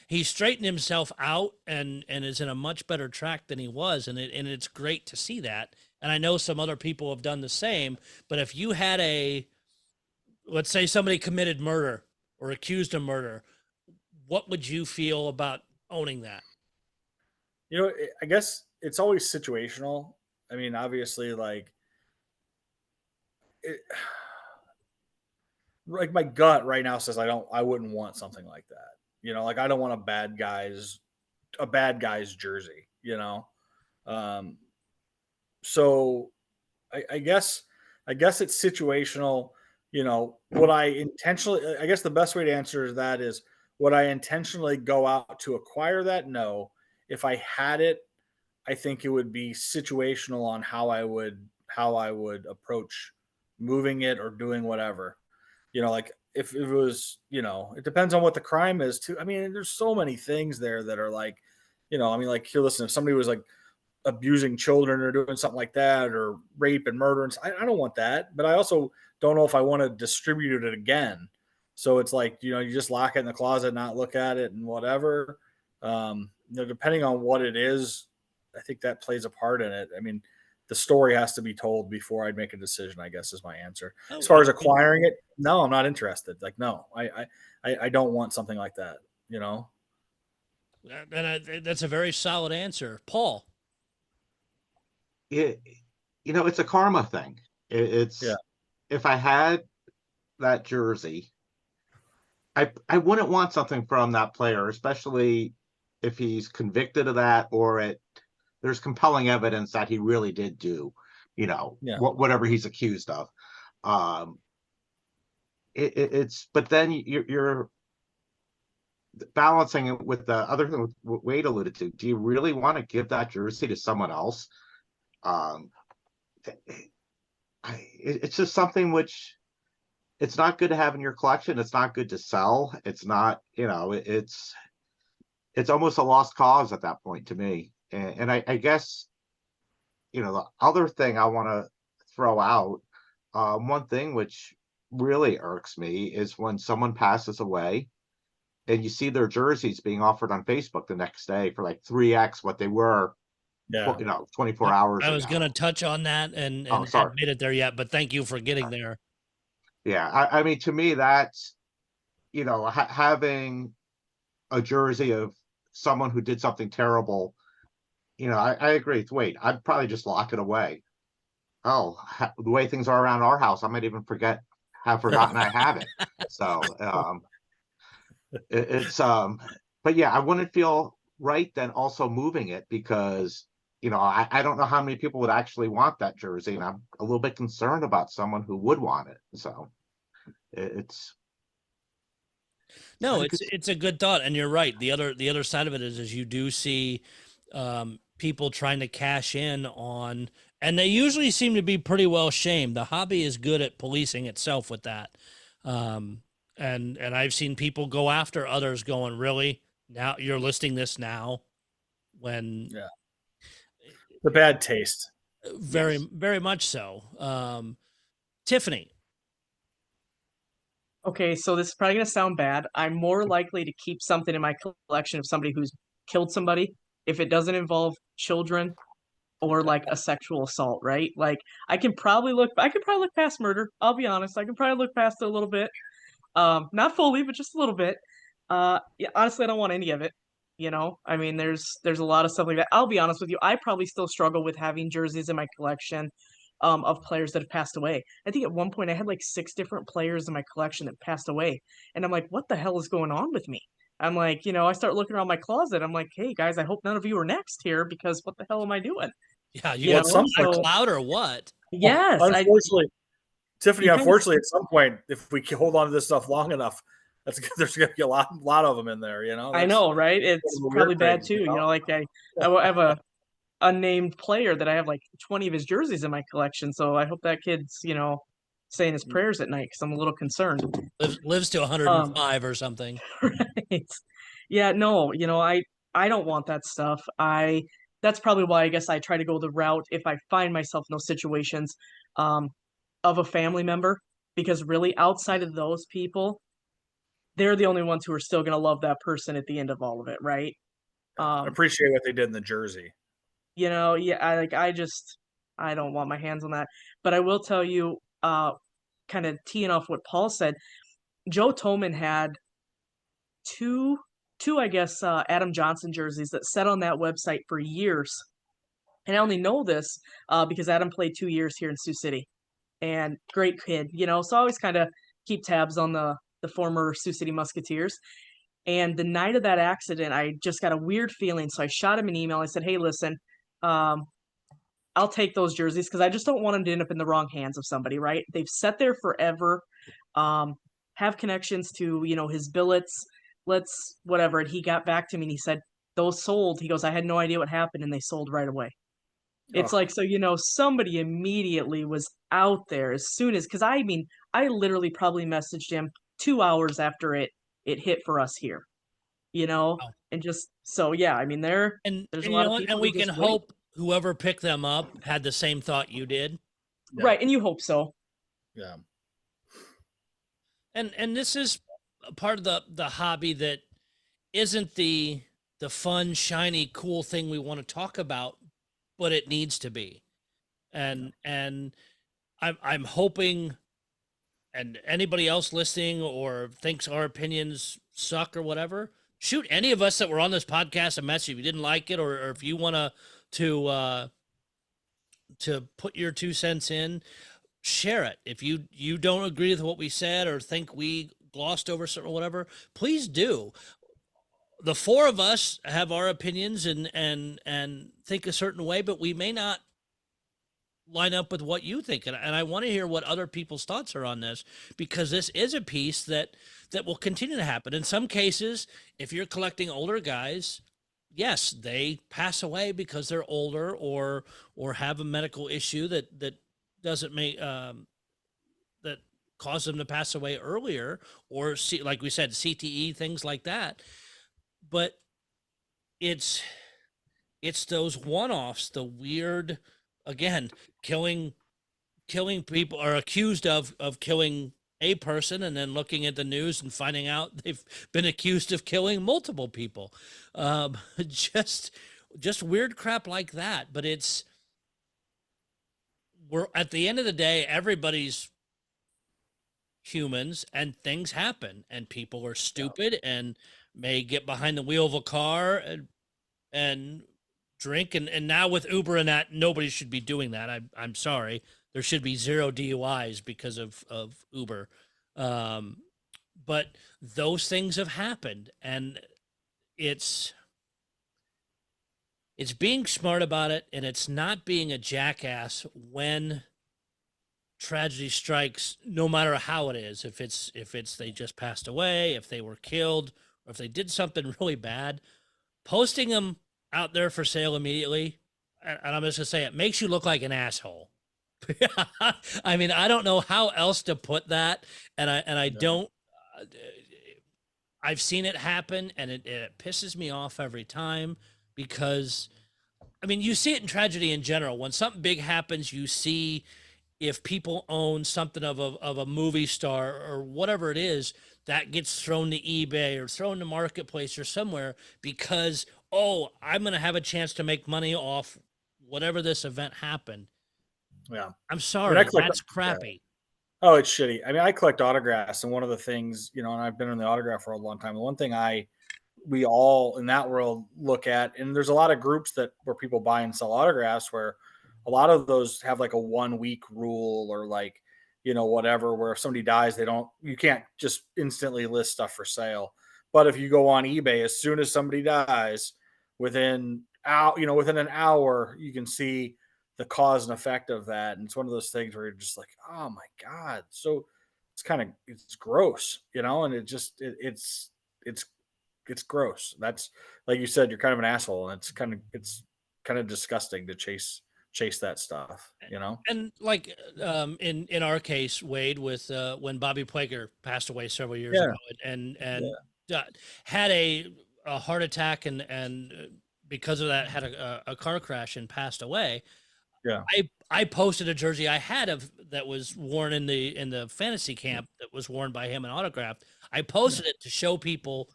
He's straightened himself out and is in a much better track than he was. And it's great to see that. And I know some other people have done the same, but if you had let's say somebody committed murder or accused of murder, what would you feel about owning that? I guess it's always situational. I mean, obviously, my gut right now says I wouldn't want something like that. I don't want a bad guy's jersey. So I guess it's situational. Would I intentionally? I guess the best way to answer that is, would I intentionally go out to acquire that? No. If I had it, I think it would be situational on how I would approach moving it or doing whatever. If it was, it depends on what the crime is too. I mean, there's so many things there that are here, listen, if somebody was abusing children or doing something like that, or rape and murder, and I don't want that, but I also don't know if I want to distribute it again. So it's you just lock it in the closet, not look at it and whatever. Depending on what it is, I think that plays a part in it. I mean, the story has to be told before I'd make a decision, I guess, is my answer. As far as acquiring it, no, I'm not interested. No, I don't want something like that, And that's a very solid answer. Paul. It's a karma thing. It's if I had that jersey, I wouldn't want something from that player, especially if he's convicted of that, or there's compelling evidence that he really did do, whatever he's accused of. But then you're balancing it with the other thing Wade alluded to. Do you really want to give that jersey to someone else? It's just something which it's not good to have in your collection. It's not good to sell. It's not, it's almost a lost cause at that point to me. And I guess, the other thing I want to throw out, one thing which really irks me is when someone passes away and you see their jerseys being offered on Facebook the next day for 3x what they were, 24 hours ago. I was going to touch on that and haven't made it there yet, but thank you for getting there. Yeah. I mean, to me, that's, having a jersey of someone who did something terrible, I agree with Wade. I'd probably just lock it away. The way things are around our house, I might even have forgotten I have it. So but yeah, I wouldn't feel right then also moving it because, I don't know how many people would actually want that jersey, and I'm a little bit concerned about someone who would want it. So it's a good thought, and you're right. The other side of it is you do see people trying to cash in on, and they usually seem to be pretty well shamed. The hobby is good at policing itself with that, and I've seen people go after others, going, "Really? Now you're listing this now?" When the bad taste, very much so. Tiffany. Okay, so this is probably gonna sound bad. I'm more likely to keep something in my collection of somebody who's killed somebody if it doesn't involve children or like a sexual assault, right? Like I could probably look past murder. I'll be honest. I can probably look past it a little bit. Not fully, but just a little bit. Yeah, honestly, I don't want any of it. I mean, there's a lot of stuff like that. I'll be honest with you. I probably still struggle with having jerseys in my collection, of players that have passed away. I think at one point I had like 6 different players in my collection that passed away, and I'm like, what the hell is going on with me? I'm like, I start looking around my closet. I'm like, hey guys, I hope none of you are next here because what the hell am I doing? Yeah, you You got know, some so cloud or what? yes, Unfortunately, Tiffany, you kinda unfortunately, at some point, if we can hold on to this stuff long enough, there's going to be a lot of them in there. I know, right? It's one of the probably weird bad things, too. Like I have a unnamed player that I have like 20 of his jerseys in my collection. So I hope that kid's, saying his prayers at night because I'm a little concerned. Lives to 105 or something. Right. Yeah, no, I don't want that stuff. That's probably why I guess I try to go the route if I find myself in those situations, um, of a family member, because really outside of those people, they're the only ones who are still gonna love that person at the end of all of it, right? I Um, appreciate what they did in the jersey. yeah, I don't want my hands on that. But I will tell you, kind of teeing off what Paul said, Joe Tolman had two I guess Adam Johnson jerseys that sat on that website for years. And I only know this because Adam played 2 years here in Sioux City. And great kid, so I always kind of keep tabs on the former Sioux City Musketeers. And the night of that accident, I just got a weird feeling. So I shot him an email. I said, hey, listen, um, I'll take those jerseys because I just don't want them to end up in the wrong hands of somebody, right? They've sat there forever, um, have connections to, his billets, let's whatever. And he got back to me and he said, those sold. He goes, I had no idea what happened and they sold right away. It's Oh, like, so, somebody immediately was out there as soon as, because I mean, I literally probably messaged him 2 hours after it hit for us here, Wow. and just, so yeah, I mean, there's a And you lot know of what? people And who we can just wait. hope whoever picked them up had the same thought you did. yeah, Right, and you hope so. yeah. And this is a part of the hobby that isn't the fun, shiny, cool thing we want to talk about, but it needs to be. And I'm hoping, and anybody else listening or thinks our opinions suck or whatever, shoot any of us that were on this podcast a message if you didn't like it, or if you want to put your 2 cents in, share it. If you don't agree with what we said or think we glossed over something or whatever, please do. The four of us have our opinions and think a certain way, but we may not line up with what you think, and I want to hear what other people's thoughts are on this, because this is a piece that will continue to happen. In some cases, if you're collecting older guys, yes, they pass away because they're older or have a medical issue that doesn't make that cause them to pass away earlier, or see, like we said, CTE, things like that. But it's those one-offs, the weird, again, killing people, are accused of killing a person, and then looking at the news and finding out they've been accused of killing multiple people. Just weird crap like that. But we're at the end of the day, everybody's humans, and things happen, and people are stupid and may get behind the wheel of a car and drink. And now with Uber and that, nobody should be doing that. I'm sorry. There should be 0 DUIs because of Uber. But those things have happened, and it's being smart about it, and it's not being a jackass when tragedy strikes, no matter how it is. If it's they just passed away, if they were killed, or if they did something really bad, posting them out there for sale immediately, and I'm just gonna say, it makes you look like an asshole. I mean, I don't know how else to put that, and I don't. I've seen it happen, and it pisses me off every time, because I mean, you see it in tragedy in general. When something big happens, you see if people own something of a movie star or whatever it is, that gets thrown to eBay or thrown to Marketplace or somewhere because, oh, I'm going to have a chance to make money off whatever this event happened. Yeah. I'm I sorry, collect, that's yeah. crappy. Oh, it's shitty. I mean, I collect autographs, and one of the things, and I've been in the autograph world a long time. The one thing we all in that world look at, and there's a lot of groups where people buy and sell autographs, where a lot of those have like a 1 week rule or like, whatever, where if somebody dies, you can't just instantly list stuff for sale. But if you go on eBay, as soon as somebody dies, within an hour, you can see the cause and effect of that. And it's one of those things where you're just like, oh my God. So it's gross, and it's gross. That's, like you said, you're kind of an asshole, and it's kind of disgusting to chase that stuff, And like in our case, Wade, with when Bobby Plager passed away several years Yeah. ago, and had a heart attack, and because of that had a car crash and passed away. Yeah. I posted a jersey I had that was worn in the fantasy camp, that was worn by him and autographed. I posted it to show people,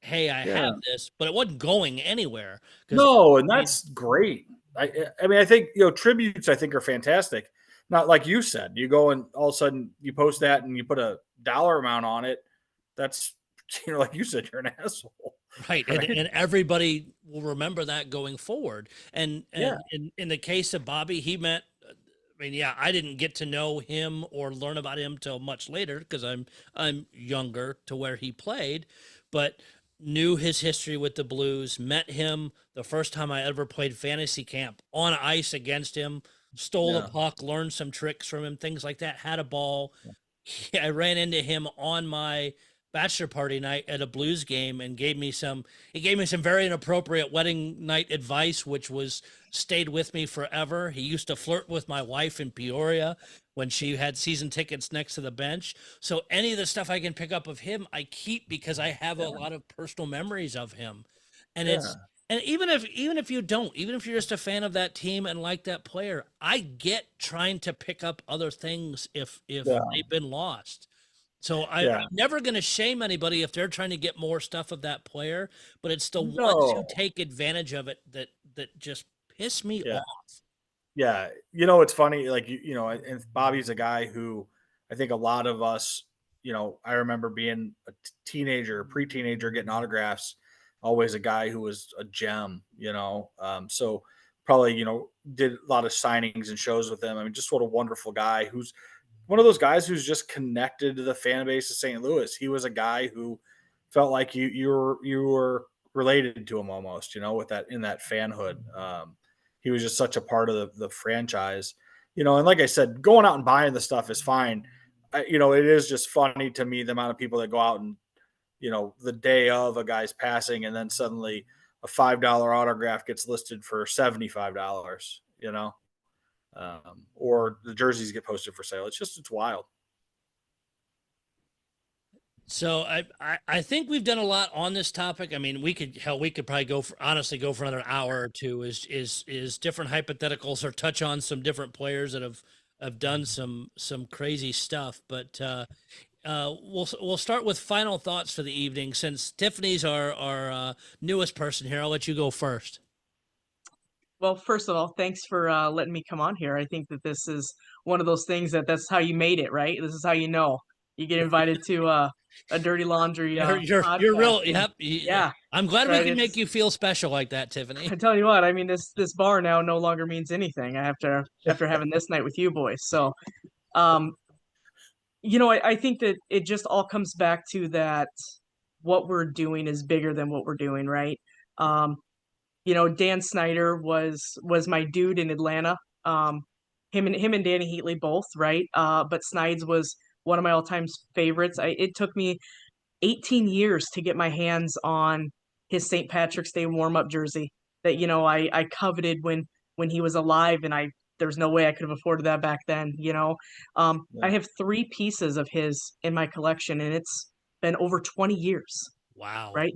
hey, I have this, but it wasn't going anywhere. No, and that's great. I mean, I think, tributes, I think, are fantastic. Not like you said, you go and all of a sudden you post that and you put a dollar amount on it. That's, like you said, you're an asshole. Right. And everybody will remember that going forward. And in the case of Bobby, he meant, I didn't get to know him or learn about him till much later, because I'm younger to where he played, but knew his history with the Blues, met him the first time I ever played fantasy camp on ice against him, stole a puck, learned some tricks from him, things like that, had a ball. I ran into him on my bachelor party night at a Blues game and gave me some very inappropriate wedding night advice, which stayed with me forever. He used to flirt with my wife in Peoria when she had season tickets next to the bench. So any of the stuff I can pick up of him, I keep, because I have a lot of personal memories of him. And even if you don't, even if you're just a fan of that team and like that player, I get trying to pick up other things if they've been lost. So I'm never going to shame anybody if they're trying to get more stuff of that player, but it's the ones who take advantage of it that just piss me off. Yeah. It's funny, like, and Bobby's a guy who I think a lot of us, I remember being a teenager, pre-teenager, getting autographs, always a guy who was a gem, so probably, did a lot of signings and shows with them. I mean, just what a wonderful guy, who's one of those guys who's just connected to the fan base of St. Louis. He was a guy who felt like you were related to him almost, with that, in that fanhood. He was just such a part of the franchise, and like I said, going out and buying the stuff is fine. It is just funny to me, the amount of people that go out and, the day of a guy's passing, and then suddenly a $5 autograph gets listed for $75, or the jerseys get posted for sale. It's wild. So I think we've done a lot on this topic. I mean, we could probably go for another hour or two, is different hypotheticals, or touch on some different players that have done some crazy stuff. But we'll start with final thoughts for the evening, since Tiffany's our newest person here. I'll let you go first. Well, first of all, thanks for letting me come on here. I think that this is one of those things that's how you made it, right? This is how you get invited to a Dirty Laundry You're podcast. real. Yep. Yeah. I'm glad right, we can make you feel special like that, Tiffany. I tell you what, I mean, this bar now no longer means anything after having this night with you boys. So, I think that it just all comes back to that what we're doing is bigger than what we're doing, right? Dan Snyder was my dude in Atlanta. Him and Danny Heatley both, right? But Snides was one of my all-time favorites. It took me 18 years to get my hands on his St. Patrick's Day warm-up jersey that I coveted when he was alive, and there's no way I could have afforded that back then. I have 3 pieces of his in my collection, and it's been over 20 years. Wow. Right?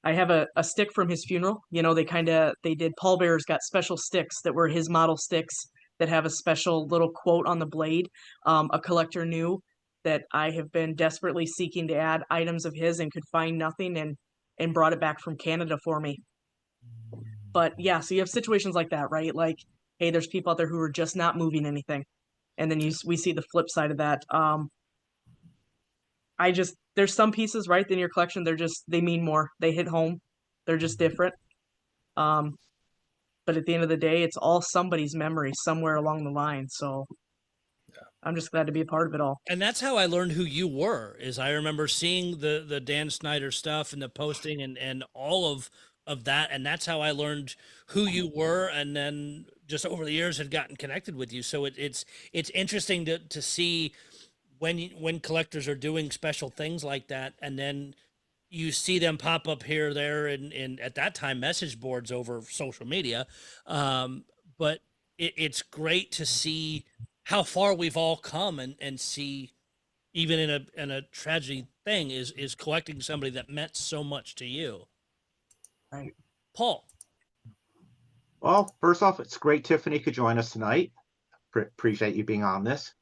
I have a stick from his funeral. They did, pallbearers got special sticks that were his model sticks that have a special little quote on the blade. A collector knew that I have been desperately seeking to add items of his and could find nothing, and brought it back from Canada for me. But yeah, so you have situations like that, right? Like, hey, there's people out there who are just not moving anything. And then we see the flip side of that. There's some pieces, right, in your collection, they mean more. They hit home. They're just different. But at the end of the day, it's all somebody's memory somewhere along the line. So I'm just glad to be a part of it all. And that's how I learned who you were. Is I remember seeing the Dan Snyder stuff and the posting and all of that, and that's how I learned who you were. And then just over the years had gotten connected with you. So it's interesting to see when collectors are doing special things like that, and then you see them pop up here or there, and at that time message boards over social media. But it's great to see how far we've all come, and see, even in a tragedy thing, is collecting somebody that meant so much to you. Right. Paul. Well, first off, it's great Tiffany could join us tonight. Appreciate you being on this.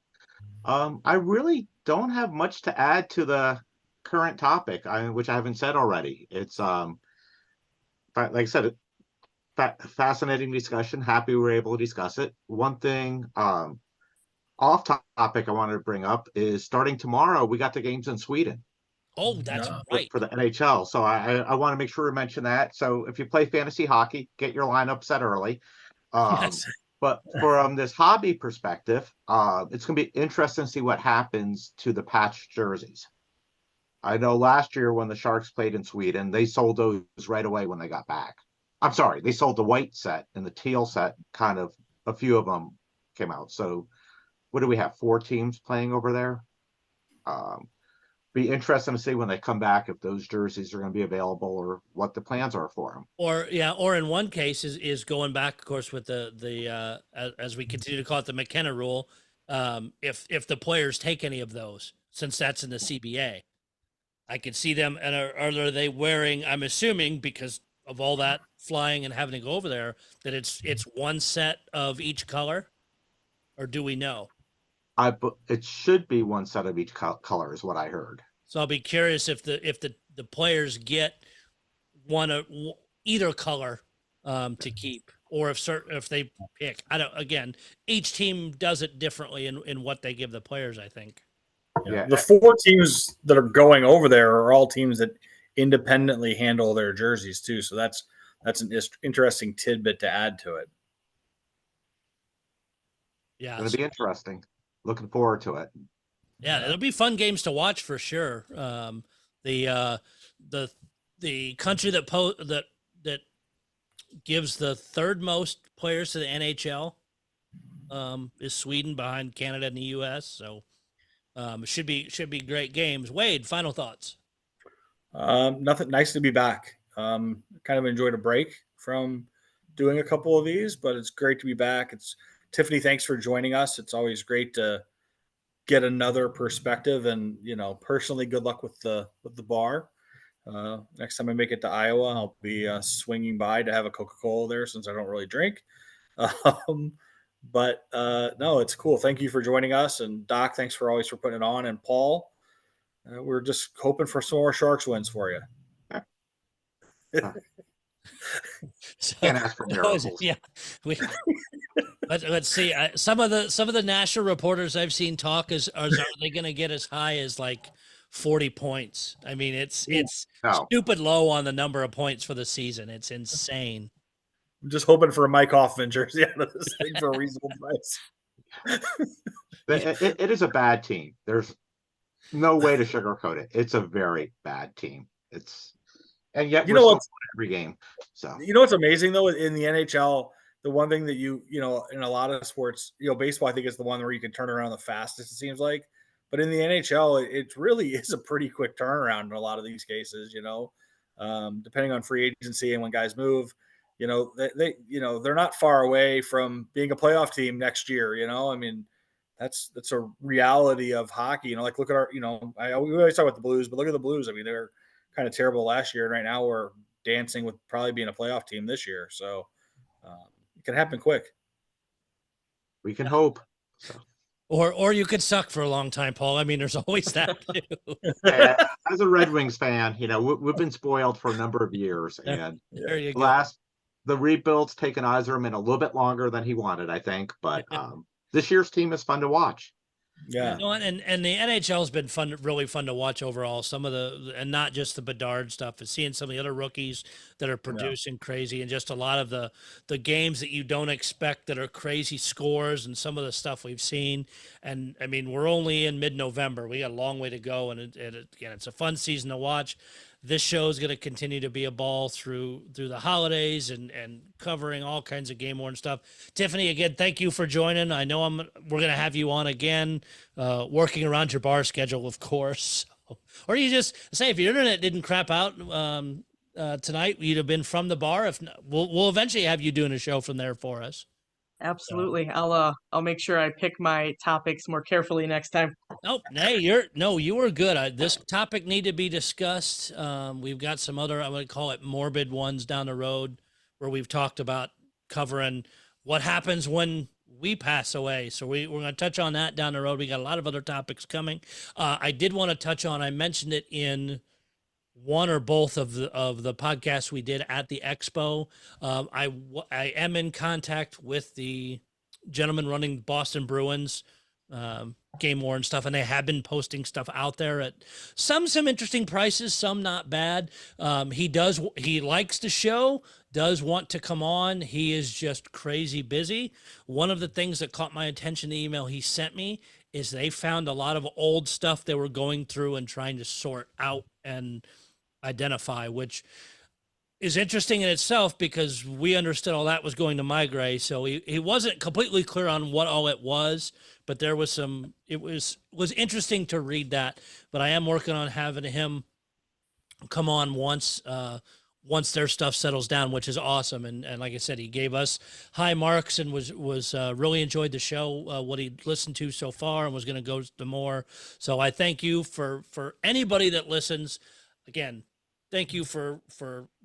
I really don't have much to add to the current topic, which I haven't said already. It's like I said, fascinating discussion. Happy we were able to discuss it. One thing off topic I wanted to bring up is starting tomorrow, we got the games in Sweden. Oh, that's right. For the NHL. So I want to make sure to mention that. So if you play fantasy hockey, get your lineup set early. Yes. But from this hobby perspective, it's going to be interesting to see what happens to the patch jerseys. I know last year when the Sharks played in Sweden, they sold those right away when they got back. I'm sorry, they sold the white set and the teal set, kind of a few of them came out. So what do we have? 4 teams playing over there? Be interesting to see when they come back if those jerseys are going to be available or what the plans are for them. Or in one case is going back, of course, with the as we continue to call it, the McKenna rule. If the players take any of those, since that's in the CBA, I could see them. And are they wearing? I'm assuming, because of all that flying and having to go over there, that it's one set of each color, or do we know? It should be one set of each color is what I heard. So I'll be curious if the players get either color to keep, or if they pick. I don't. Again, each team does it differently in what they give the players, I think. Yeah. The 4 teams that are going over there are all teams that independently handle their jerseys too. So that's an interesting tidbit to add to it. Yeah, it's going to be interesting. Looking forward to it. Yeah, it'll be fun games to watch for sure. The country that gives the third most players to the NHL is Sweden, behind Canada and the U.S. So it should be great games. Wade, final thoughts? Nothing. Nice to be back. Kind of enjoyed a break from doing a couple of these, but it's great to be back. It's Tiffany. Thanks for joining us. It's always great to get another perspective, and personally, good luck with the bar. Next time I make it to Iowa, I'll be swinging by to have a Coca-Cola there, since I don't really drink. But no, it's cool. Thank you for joining us, and Doc, thanks for putting it on, and Paul, we're just hoping for some more Sharks wins for you. So, can't ask for miracles. Yeah, let's see. Some of the national reporters I've seen talk are they going to get as high as like 40 points? I mean, it's stupid low on the number of points for the season. It's insane. I'm just hoping for a Mike Hoffman jersey out of this thing for a reasonable price. It is a bad team. There's no way to sugarcoat it. It's a very bad team. And yet we're still every game. So what's amazing though, in the NHL, the one thing that in a lot of sports, baseball, I think is the one where you can turn around the fastest, it seems like. But in the NHL, it really is a pretty quick turnaround in a lot of these cases. Depending on free agency and when guys move, they're not far away from being a playoff team next year. I mean, that's a reality of hockey. Like look at our, we always talk about the Blues, but look at the Blues. I mean, they're kind of terrible last year, and right now we're dancing with probably being a playoff team this year. So it can happen quick. We can hope. So. Or you could suck for a long time, Paul. I mean, there's always that too. As a Red Wings fan, we've been spoiled for a number of years, and There you go. The rebuild's taken Yzerman a little bit longer than he wanted, I think, but this year's team is fun to watch. Yeah. You know, and the NHL's been fun, really fun to watch overall. Some of and not just the Bedard stuff, but seeing some of the other rookies that are producing crazy, and just a lot of the games that you don't expect that are crazy scores, and some of the stuff we've seen. And I mean, we're only in mid-November. We got a long way to go, and again, it's a fun season to watch. This show is going to continue to be a ball through the holidays and covering all kinds of game-worn stuff. Tiffany, again, thank you for joining. I know we're going to have you on again, working around your bar schedule, of course. Or you just say, if your internet didn't crap out tonight, you'd have been from the bar. If not, we'll eventually have you doing a show from there for us. Absolutely. I'll make sure I pick my topics more carefully next time. Nope. Hey, you were good. This topic need to be discussed. We've got some other, I would call it morbid ones down the road where we've talked about covering what happens when we pass away. So we're going to touch on that down the road. We got a lot of other topics coming. I did want to touch on, I mentioned it in one or both of the podcasts we did at the expo. I am in contact with the gentleman running Boston Bruins game worn stuff, and they have been posting stuff out there at some interesting prices, some not bad. He likes the show, does want to come on. He is just crazy busy. One of the things that caught my attention, the email he sent me, is they found a lot of old stuff they were going through and trying to sort out and identify, which is interesting in itself because we understood all that was going to migrate. So he wasn't completely clear on what all it was, but there was it was interesting to read that. But I am working on having him come on once their stuff settles down, which is awesome. And like I said, he gave us high marks and was really enjoyed the show, what he'd listened to so far, and was going to go to more. So I thank you for anybody that listens. Again, thank you for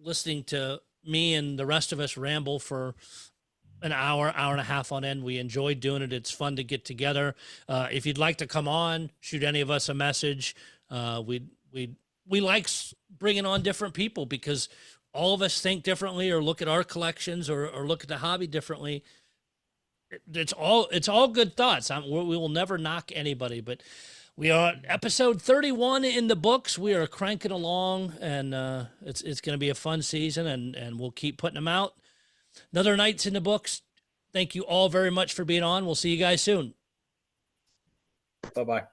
listening to me and the rest of us ramble for an hour and a half on end. We enjoyed doing it. It's fun to get together. If you'd like to come on, shoot any of us a message. We like bringing on different people because all of us think differently or look at our collections or look at the hobby differently. It's all good thoughts. We will never knock anybody, but we are episode 31 in the books. We are cranking along, and it's going to be a fun season, and we'll keep putting them out. Another night's in the books. Thank you all very much for being on. We'll see you guys soon. Bye-bye.